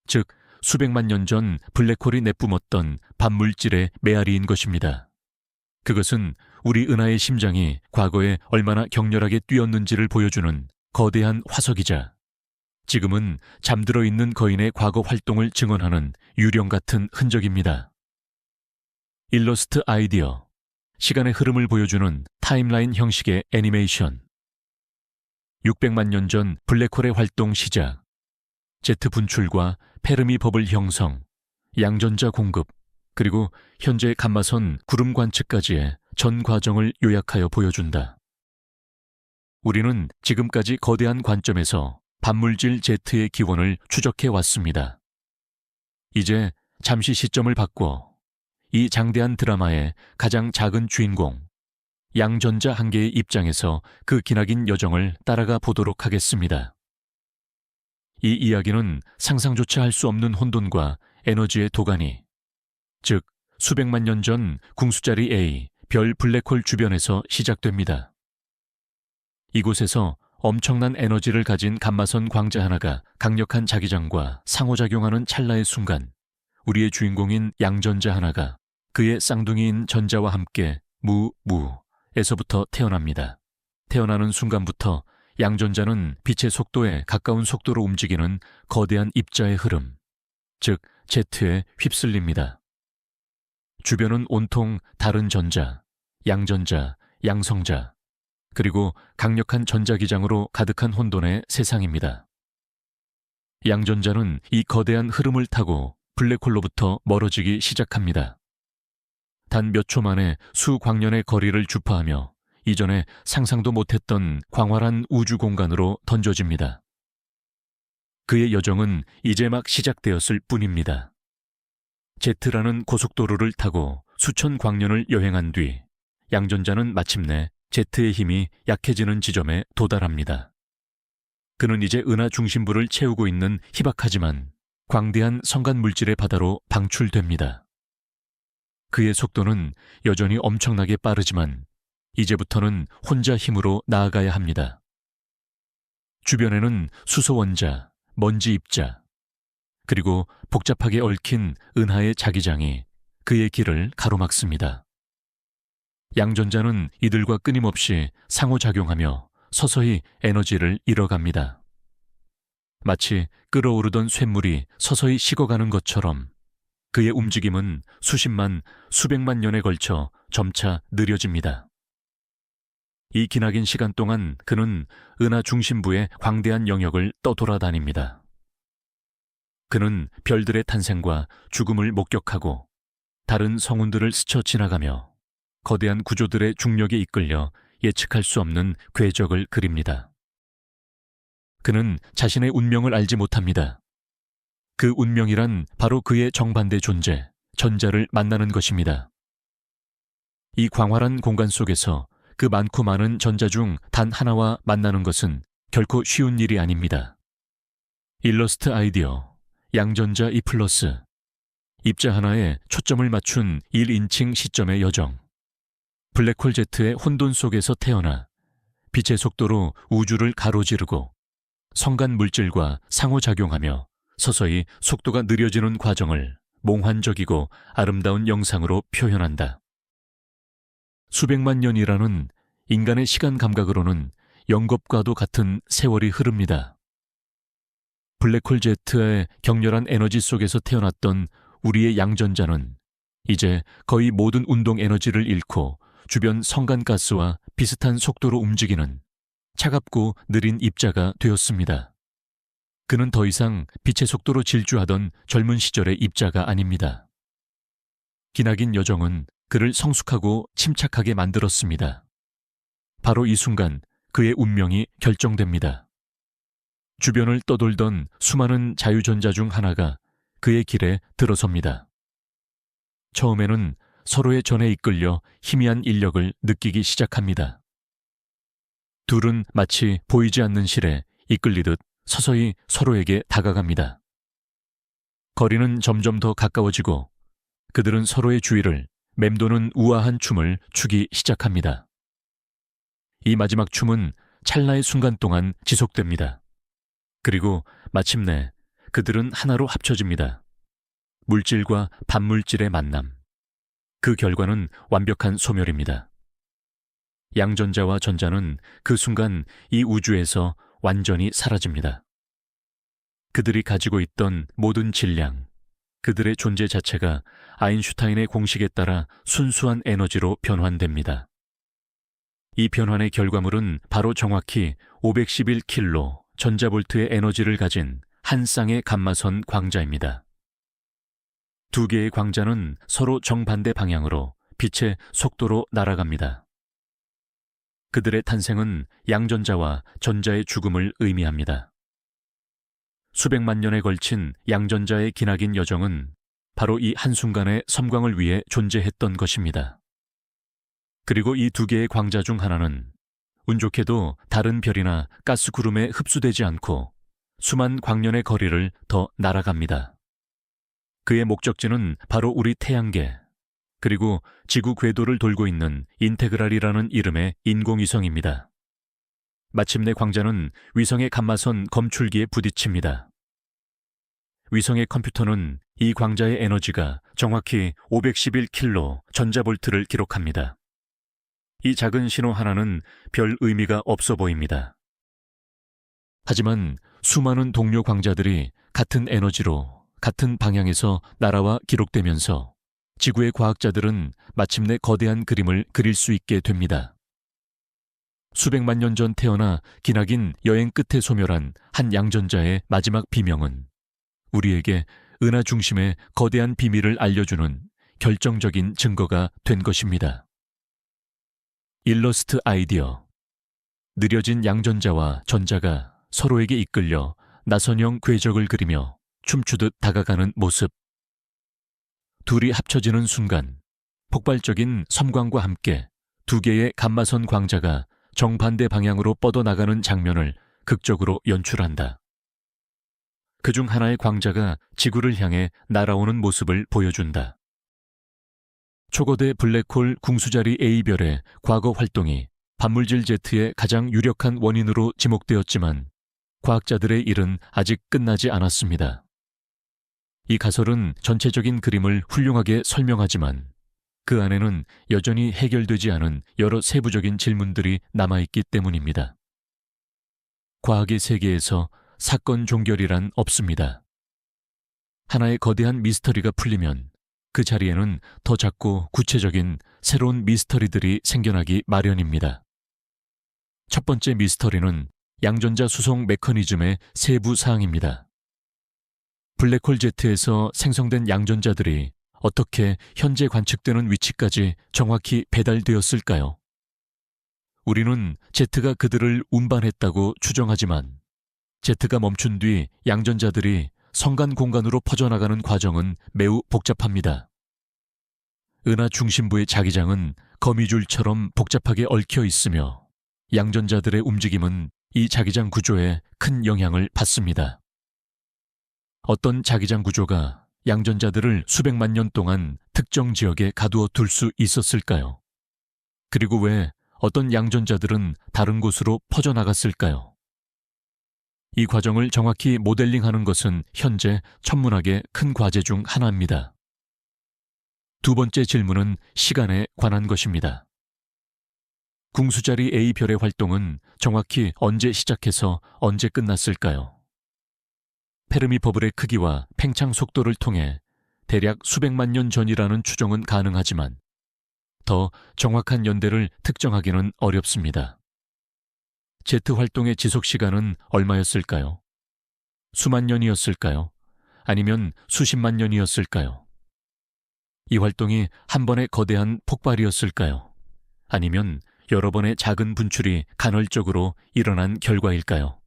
즉 수백만 년 전 블랙홀이 내뿜었던 반물질의 메아리인 것입니다. 그것은 우리 은하의 심장이 과거에 얼마나 격렬하게 뛰었는지를 보여주는 거대한 화석이자 지금은 잠들어 있는 거인의 과거 활동을 증언하는 유령 같은 흔적입니다. 일러스트 아이디어, 시간의 흐름을 보여주는 타임라인 형식의 애니메이션. 600만 년 전 블랙홀의 활동 시작, 제트 분출과 페르미 버블 형성, 양전자 공급, 그리고 현재 감마선 구름 관측까지의 전 과정을 요약하여 보여준다. 우리는 지금까지 거대한 관점에서 반물질 제트의 기원을 추적해 왔습니다. 이제 잠시 시점을 바꿔 이 장대한 드라마의 가장 작은 주인공, 양전자 한 개의 입장에서 그 기나긴 여정을 따라가 보도록 하겠습니다. 이 이야기는 상상조차 할 수 없는 혼돈과 에너지의 도가니, 즉 수백만 년 전 궁수자리 A, 별 블랙홀 주변에서 시작됩니다. 이곳에서 엄청난 에너지를 가진 감마선 광자 하나가 강력한 자기장과 상호작용하는 찰나의 순간, 우리의 주인공인 양전자 하나가 그의 쌍둥이인 전자와 함께 무에서부터 태어납니다. 태어나는 순간부터 양전자는 빛의 속도에 가까운 속도로 움직이는 거대한 입자의 흐름, 즉 제트에 휩쓸립니다. 주변은 온통 다른 전자, 양전자, 양성자, 그리고 강력한 전자기장으로 가득한 혼돈의 세상입니다. 양전자는 이 거대한 흐름을 타고 블랙홀로부터 멀어지기 시작합니다. 단 몇 초 만에 수광년의 거리를 주파하며 이전에 상상도 못했던 광활한 우주 공간으로 던져집니다. 그의 여정은 이제 막 시작되었을 뿐입니다. 제트라는 고속도로를 타고 수천 광년을 여행한 뒤 양전자는 마침내 제트의 힘이 약해지는 지점에 도달합니다. 그는 이제 은하 중심부를 채우고 있는 희박하지만 광대한 성간 물질의 바다로 방출됩니다. 그의 속도는 여전히 엄청나게 빠르지만 이제부터는 혼자 힘으로 나아가야 합니다. 주변에는 수소 원자, 먼지 입자, 그리고 복잡하게 얽힌 은하의 자기장이 그의 길을 가로막습니다. 양전자는 이들과 끊임없이 상호작용하며 서서히 에너지를 잃어갑니다. 마치 끓어오르던 쇳물이 서서히 식어가는 것처럼 그의 움직임은 수십만, 수백만 년에 걸쳐 점차 느려집니다. 이 기나긴 시간 동안 그는 은하 중심부의 광대한 영역을 떠돌아다닙니다. 그는 별들의 탄생과 죽음을 목격하고 다른 성운들을 스쳐 지나가며 거대한 구조들의 중력에 이끌려 예측할 수 없는 궤적을 그립니다. 그는 자신의 운명을 알지 못합니다. 그 운명이란 바로 그의 정반대 존재, 전자를 만나는 것입니다. 이 광활한 공간 속에서 그 많고 많은 전자 중 단 하나와 만나는 것은 결코 쉬운 일이 아닙니다. 일러스트 아이디어, 양전자 2+, 입자 하나에 초점을 맞춘 1인칭 시점의 여정. 블랙홀 제트의 혼돈 속에서 태어나 빛의 속도로 우주를 가로지르고 성간 물질과 상호작용하며 서서히 속도가 느려지는 과정을 몽환적이고 아름다운 영상으로 표현한다. 수백만 년이라는 인간의 시간 감각으로는 영겁과도 같은 세월이 흐릅니다. 블랙홀 Z의 격렬한 에너지 속에서 태어났던 우리의 양전자는 이제 거의 모든 운동 에너지를 잃고 주변 성간가스와 비슷한 속도로 움직이는 차갑고 느린 입자가 되었습니다. 그는 더 이상 빛의 속도로 질주하던 젊은 시절의 입자가 아닙니다. 기나긴 여정은 그를 성숙하고 침착하게 만들었습니다. 바로 이 순간 그의 운명이 결정됩니다. 주변을 떠돌던 수많은 자유전자 중 하나가 그의 길에 들어섭니다. 처음에는 서로의 전에 이끌려 희미한 인력을 느끼기 시작합니다. 둘은 마치 보이지 않는 실에 이끌리듯 서서히 서로에게 다가갑니다. 거리는 점점 더 가까워지고 그들은 서로의 주위를 맴도는 우아한 춤을 추기 시작합니다. 이 마지막 춤은 찰나의 순간 동안 지속됩니다. 그리고 마침내 그들은 하나로 합쳐집니다. 물질과 반물질의 만남. 그 결과는 완벽한 소멸입니다. 양전자와 전자는 그 순간 이 우주에서 완전히 사라집니다. 그들이 가지고 있던 모든 질량, 그들의 존재 자체가 아인슈타인의 공식에 따라 순수한 에너지로 변환됩니다. 이 변환의 결과물은 바로 정확히 511킬로 전자볼트의 에너지를 가진 한 쌍의 감마선 광자입니다. 두 개의 광자는 서로 정반대 방향으로 빛의 속도로 날아갑니다. 그들의 탄생은 양전자와 전자의 죽음을 의미합니다. 수백만 년에 걸친 양전자의 기나긴 여정은 바로 이 한순간의 섬광을 위해 존재했던 것입니다. 그리고 이 두 개의 광자 중 하나는 운 좋게도 다른 별이나 가스구름에 흡수되지 않고 수만 광년의 거리를 더 날아갑니다. 그의 목적지는 바로 우리 태양계, 그리고 지구 궤도를 돌고 있는 인테그랄이라는 이름의 인공위성입니다. 마침내 광자는 위성의 감마선 검출기에 부딪힙니다. 위성의 컴퓨터는 이 광자의 에너지가 정확히 511킬로 전자볼트를 기록합니다. 이 작은 신호 하나는 별 의미가 없어 보입니다. 하지만 수많은 동료 광자들이 같은 에너지로 같은 방향에서 날아와 기록되면서 지구의 과학자들은 마침내 거대한 그림을 그릴 수 있게 됩니다. 수백만 년 전 태어나 기나긴 여행 끝에 소멸한 한 양전자의 마지막 비명은 우리에게 은하 중심의 거대한 비밀을 알려주는 결정적인 증거가 된 것입니다. 일러스트 아이디어. 느려진 양전자와 전자가 서로에게 이끌려 나선형 궤적을 그리며 춤추듯 다가가는 모습. 둘이 합쳐지는 순간 폭발적인 섬광과 함께 두 개의 감마선 광자가 정반대 방향으로 뻗어나가는 장면을 극적으로 연출한다. 그중 하나의 광자가 지구를 향해 날아오는 모습을 보여준다. 초거대 블랙홀 궁수자리 A별의 과거 활동이 반물질 Z의 가장 유력한 원인으로 지목되었지만 과학자들의 일은 아직 끝나지 않았습니다. 이 가설은 전체적인 그림을 훌륭하게 설명하지만 그 안에는 여전히 해결되지 않은 여러 세부적인 질문들이 남아있기 때문입니다. 과학의 세계에서 사건 종결이란 없습니다. 하나의 거대한 미스터리가 풀리면 그 자리에는 더 작고 구체적인 새로운 미스터리들이 생겨나기 마련입니다. 첫 번째 미스터리는 양전자 수송 메커니즘의 세부 사항입니다. 블랙홀 Z에서 생성된 양전자들이 어떻게 현재 관측되는 위치까지 정확히 배달되었을까요? 우리는 Z가 그들을 운반했다고 추정하지만 Z가 멈춘 뒤 양전자들이 성간 공간으로 퍼져나가는 과정은 매우 복잡합니다. 은하 중심부의 자기장은 거미줄처럼 복잡하게 얽혀 있으며 양전자들의 움직임은 이 자기장 구조에 큰 영향을 받습니다. 어떤 자기장 구조가 양전자들을 수백만 년 동안 특정 지역에 가두어 둘 수 있었을까요? 그리고 왜 어떤 양전자들은 다른 곳으로 퍼져나갔을까요? 이 과정을 정확히 모델링하는 것은 현재 천문학의 큰 과제 중 하나입니다. 두 번째 질문은 시간에 관한 것입니다. 궁수자리 A별의 활동은 정확히 언제 시작해서 언제 끝났을까요? 페르미 버블의 크기와 팽창 속도를 통해 대략 수백만 년 전이라는 추정은 가능하지만 더 정확한 연대를 특정하기는 어렵습니다. 제트 활동의 지속 시간은 얼마였을까요? 수만 년이었을까요? 아니면 수십만 년이었을까요? 이 활동이 한 번의 거대한 폭발이었을까요? 아니면 여러 번의 작은 분출이 간헐적으로 일어난 결과일까요?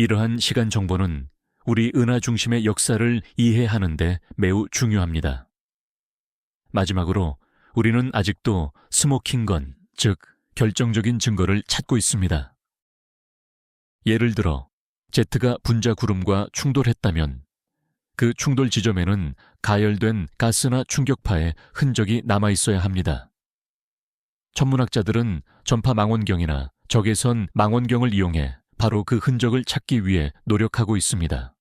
이러한 시간 정보는 우리 은하 중심의 역사를 이해하는 데 매우 중요합니다. 마지막으로 우리는 아직도 스모킹 건, 즉 결정적인 증거를 찾고 있습니다. 예를 들어 제트가 분자 구름과 충돌했다면 그 충돌 지점에는 가열된 가스나 충격파의 흔적이 남아 있어야 합니다. 천문학자들은 전파 망원경이나 적외선 망원경을 이용해 바로 그 흔적을 찾기 위해 노력하고 있습니다.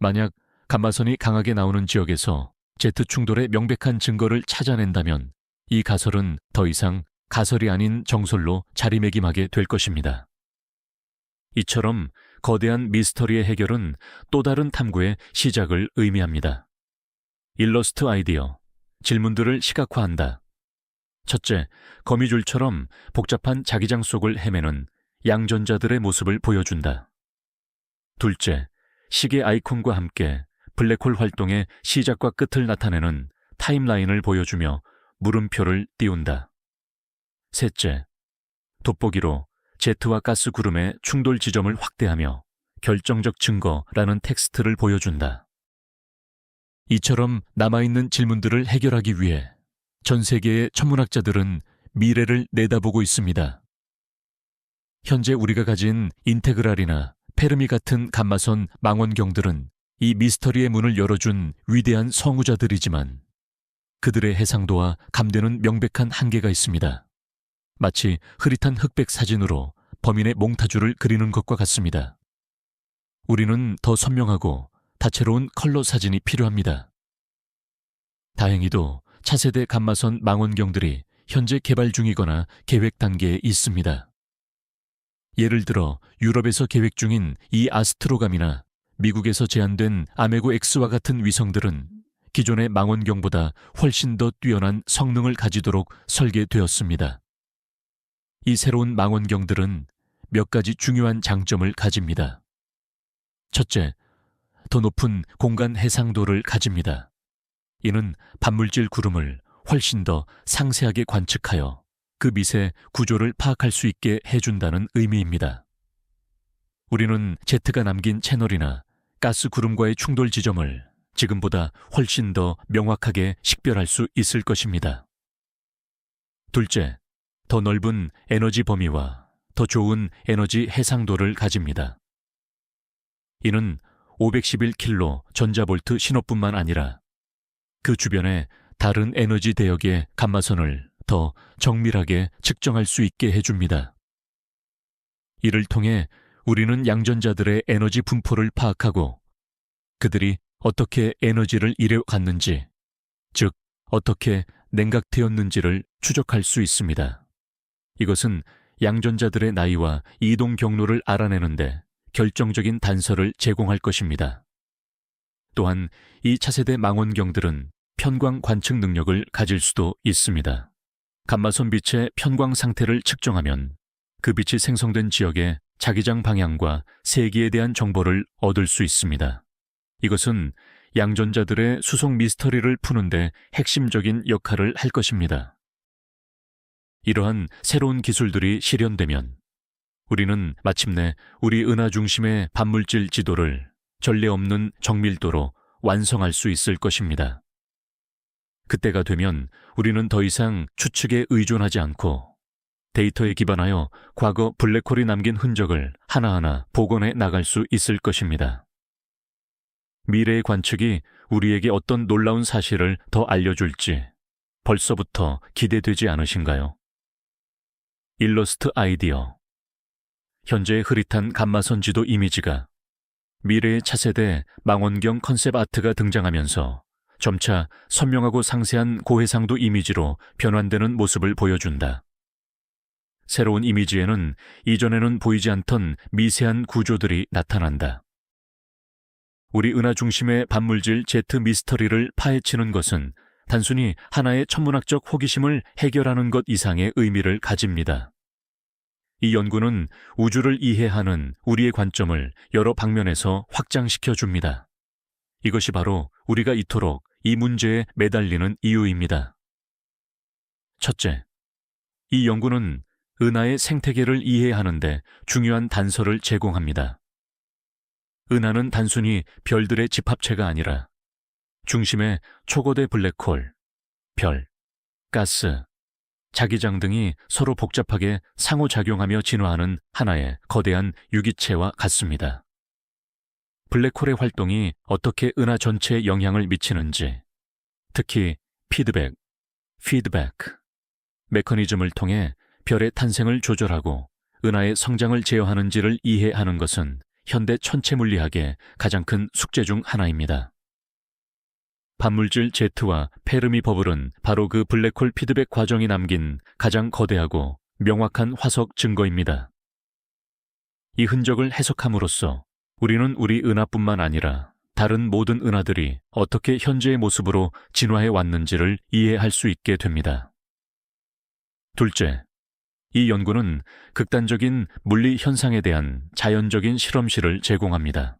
만약 감마선이 강하게 나오는 지역에서 제트 충돌의 명백한 증거를 찾아낸다면 이 가설은 더 이상 가설이 아닌 정설로 자리매김하게 될 것입니다. 이처럼 거대한 미스터리의 해결은 또 다른 탐구의 시작을 의미합니다. 일러스트 아이디어, 질문들을 시각화한다. 첫째, 거미줄처럼 복잡한 자기장 속을 헤매는 양전자들의 모습을 보여준다. 둘째, 시계 아이콘과 함께 블랙홀 활동의 시작과 끝을 나타내는 타임라인을 보여주며 물음표를 띄운다. 셋째, 돋보기로 제트와 가스 구름의 충돌 지점을 확대하며 결정적 증거라는 텍스트를 보여준다. 이처럼 남아있는 질문들을 해결하기 위해 전 세계의 천문학자들은 미래를 내다보고 있습니다. 현재 우리가 가진 인테그랄이나 페르미 같은 감마선 망원경들은 이 미스터리의 문을 열어준 위대한 성우자들이지만 그들의 해상도와 감대는 명백한 한계가 있습니다. 마치 흐릿한 흑백 사진으로 범인의 몽타주를 그리는 것과 같습니다. 우리는 더 선명하고 다채로운 컬러 사진이 필요합니다. 다행히도 차세대 감마선 망원경들이 현재 개발 중이거나 계획 단계에 있습니다. 예를 들어 유럽에서 계획 중인 이 아스트로감이나 미국에서 제안된 아메고 X와 같은 위성들은 기존의 망원경보다 훨씬 더 뛰어난 성능을 가지도록 설계되었습니다. 이 새로운 망원경들은 몇 가지 중요한 장점을 가집니다. 첫째, 더 높은 공간 해상도를 가집니다. 이는 반물질 구름을 훨씬 더 상세하게 관측하여 그 밑의 구조를 파악할 수 있게 해준다는 의미입니다. 우리는 제트가 남긴 채널이나 가스 구름과의 충돌 지점을 지금보다 훨씬 더 명확하게 식별할 수 있을 것입니다. 둘째, 더 넓은 에너지 범위와 더 좋은 에너지 해상도를 가집니다. 이는 511킬로 전자볼트 신호뿐만 아니라 그 주변의 다른 에너지 대역의 감마선을 더 정밀하게 측정할 수 있게 해줍니다. 이를 통해 우리는 양전자들의 에너지 분포를 파악하고 그들이 어떻게 에너지를 이뤄갔는지, 즉 어떻게 냉각되었는지를 추적할 수 있습니다. 이것은 양전자들의 나이와 이동 경로를 알아내는데 결정적인 단서를 제공할 것입니다. 또한 이 차세대 망원경들은 편광 관측 능력을 가질 수도 있습니다. 감마선 빛의 편광 상태를 측정하면 그 빛이 생성된 지역의 자기장 방향과 세기에 대한 정보를 얻을 수 있습니다. 이것은 양전자들의 수속 미스터리를 푸는데 핵심적인 역할을 할 것입니다. 이러한 새로운 기술들이 실현되면 우리는 마침내 우리 은하 중심의 반물질 지도를 전례 없는 정밀도로 완성할 수 있을 것입니다. 그때가 되면 우리는 더 이상 추측에 의존하지 않고 데이터에 기반하여 과거 블랙홀이 남긴 흔적을 하나하나 복원해 나갈 수 있을 것입니다. 미래의 관측이 우리에게 어떤 놀라운 사실을 더 알려줄지 벌써부터 기대되지 않으신가요? 일러스트 아이디어. 현재의 흐릿한 감마선 지도 이미지가 미래의 차세대 망원경 컨셉 아트가 등장하면서 점차 선명하고 상세한 고해상도 이미지로 변환되는 모습을 보여준다. 새로운 이미지에는 이전에는 보이지 않던 미세한 구조들이 나타난다. 우리 은하 중심의 반물질 제트 미스터리를 파헤치는 것은 단순히 하나의 천문학적 호기심을 해결하는 것 이상의 의미를 가집니다. 이 연구는 우주를 이해하는 우리의 관점을 여러 방면에서 확장시켜 줍니다. 이것이 바로 우리가 이토록 이 문제에 매달리는 이유입니다. 첫째, 이 연구는 은하의 생태계를 이해하는 데 중요한 단서를 제공합니다. 은하는 단순히 별들의 집합체가 아니라 중심에 초거대 블랙홀, 별, 가스, 자기장 등이 서로 복잡하게 상호작용하며 진화하는 하나의 거대한 유기체와 같습니다. 블랙홀의 활동이 어떻게 은하 전체에 영향을 미치는지, 특히 피드백 메커니즘을 통해 별의 탄생을 조절하고 은하의 성장을 제어하는지를 이해하는 것은 현대 천체물리학의 가장 큰 숙제 중 하나입니다. 반물질 제트와 페르미 버블은 바로 그 블랙홀 피드백 과정이 남긴 가장 거대하고 명확한 화석 증거입니다. 이 흔적을 해석함으로써 우리는 우리 은하뿐만 아니라 다른 모든 은하들이 어떻게 현재의 모습으로 진화해 왔는지를 이해할 수 있게 됩니다. 둘째, 이 연구는 극단적인 물리 현상에 대한 자연적인 실험실을 제공합니다.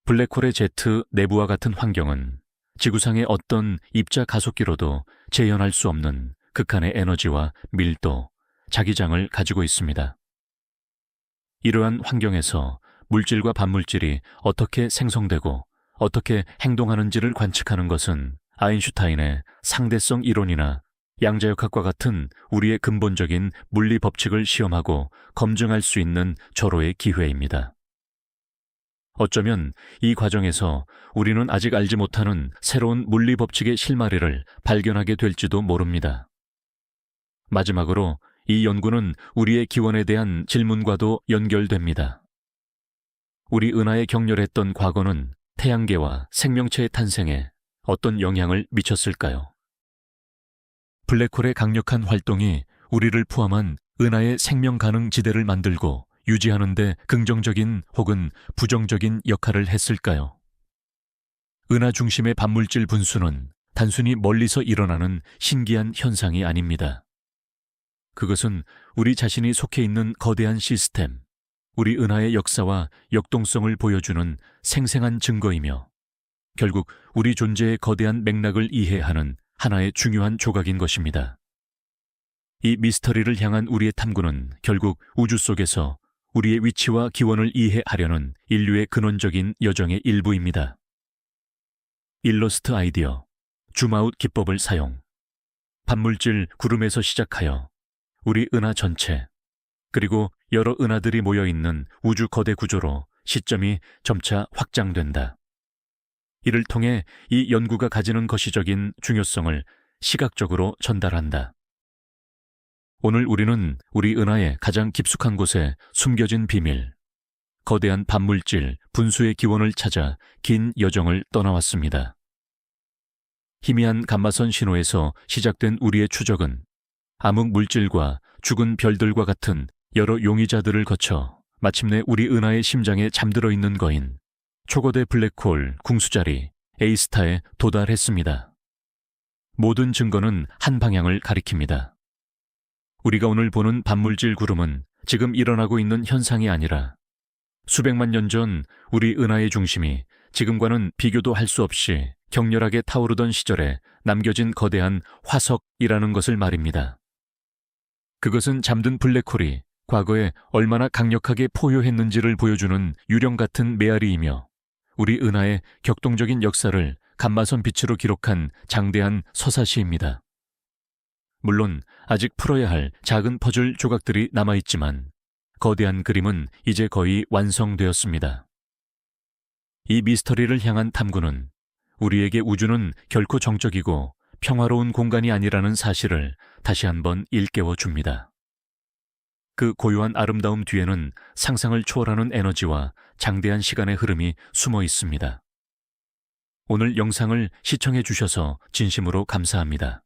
블랙홀의 제트 내부와 같은 환경은 지구상의 어떤 입자 가속기로도 재현할 수 없는 극한의 에너지와 밀도, 자기장을 가지고 있습니다. 이러한 환경에서 물질과 반물질이 어떻게 생성되고 어떻게 행동하는지를 관측하는 것은 아인슈타인의 상대성 이론이나 양자역학과 같은 우리의 근본적인 물리 법칙을 시험하고 검증할 수 있는 절호의 기회입니다. 어쩌면 이 과정에서 우리는 아직 알지 못하는 새로운 물리 법칙의 실마리를 발견하게 될지도 모릅니다. 마지막으로 이 연구는 우리의 기원에 대한 질문과도 연결됩니다. 우리 은하에 격렬했던 과거는 태양계와 생명체의 탄생에 어떤 영향을 미쳤을까요? 블랙홀의 강력한 활동이 우리를 포함한 은하의 생명 가능 지대를 만들고 유지하는 데 긍정적인 혹은 부정적인 역할을 했을까요? 은하 중심의 반물질 분수는 단순히 멀리서 일어나는 신기한 현상이 아닙니다. 그것은 우리 자신이 속해 있는 거대한 시스템, 우리 은하의 역사와 역동성을 보여주는 생생한 증거이며 결국 우리 존재의 거대한 맥락을 이해하는 하나의 중요한 조각인 것입니다. 이 미스터리를 향한 우리의 탐구는 결국 우주 속에서 우리의 위치와 기원을 이해하려는 인류의 근원적인 여정의 일부입니다. 일러스트 아이디어, 줌아웃 기법을 사용, 반물질 구름에서 시작하여 우리 은하 전체, 그리고 여러 은하들이 모여있는 우주 거대 구조로 시점이 점차 확장된다. 이를 통해 이 연구가 가지는 거시적인 중요성을 시각적으로 전달한다. 오늘 우리는 우리 은하의 가장 깊숙한 곳에 숨겨진 비밀, 거대한 반물질, 분수의 기원을 찾아 긴 여정을 떠나왔습니다. 희미한 감마선 신호에서 시작된 우리의 추적은 암흑 물질과 죽은 별들과 같은 여러 용의자들을 거쳐 마침내 우리 은하의 심장에 잠들어 있는 거인 초거대 블랙홀 궁수자리 A스타에 도달했습니다. 모든 증거는 한 방향을 가리킵니다. 우리가 오늘 보는 반물질 구름은 지금 일어나고 있는 현상이 아니라 수백만 년 전 우리 은하의 중심이 지금과는 비교도 할 수 없이 격렬하게 타오르던 시절에 남겨진 거대한 화석이라는 것을 말입니다. 그것은 잠든 블랙홀이 과거에 얼마나 강력하게 포효했는지를 보여주는 유령 같은 메아리이며 우리 은하의 격동적인 역사를 감마선 빛으로 기록한 장대한 서사시입니다. 물론 아직 풀어야 할 작은 퍼즐 조각들이 남아있지만 거대한 그림은 이제 거의 완성되었습니다. 이 미스터리를 향한 탐구는 우리에게 우주는 결코 정적이고 평화로운 공간이 아니라는 사실을 다시 한번 일깨워 줍니다. 그 고요한 아름다움 뒤에는 상상을 초월하는 에너지와 장대한 시간의 흐름이 숨어 있습니다. 오늘 영상을 시청해 주셔서 진심으로 감사합니다.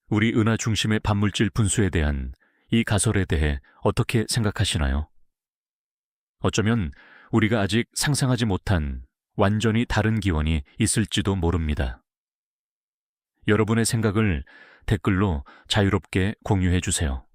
우리 은하 중심의 반물질 분수에 대한 이 가설에 대해 어떻게 생각하시나요? 어쩌면 우리가 아직 상상하지 못한 완전히 다른 기원이 있을지도 모릅니다. 여러분의 생각을 댓글로 자유롭게 공유해 주세요.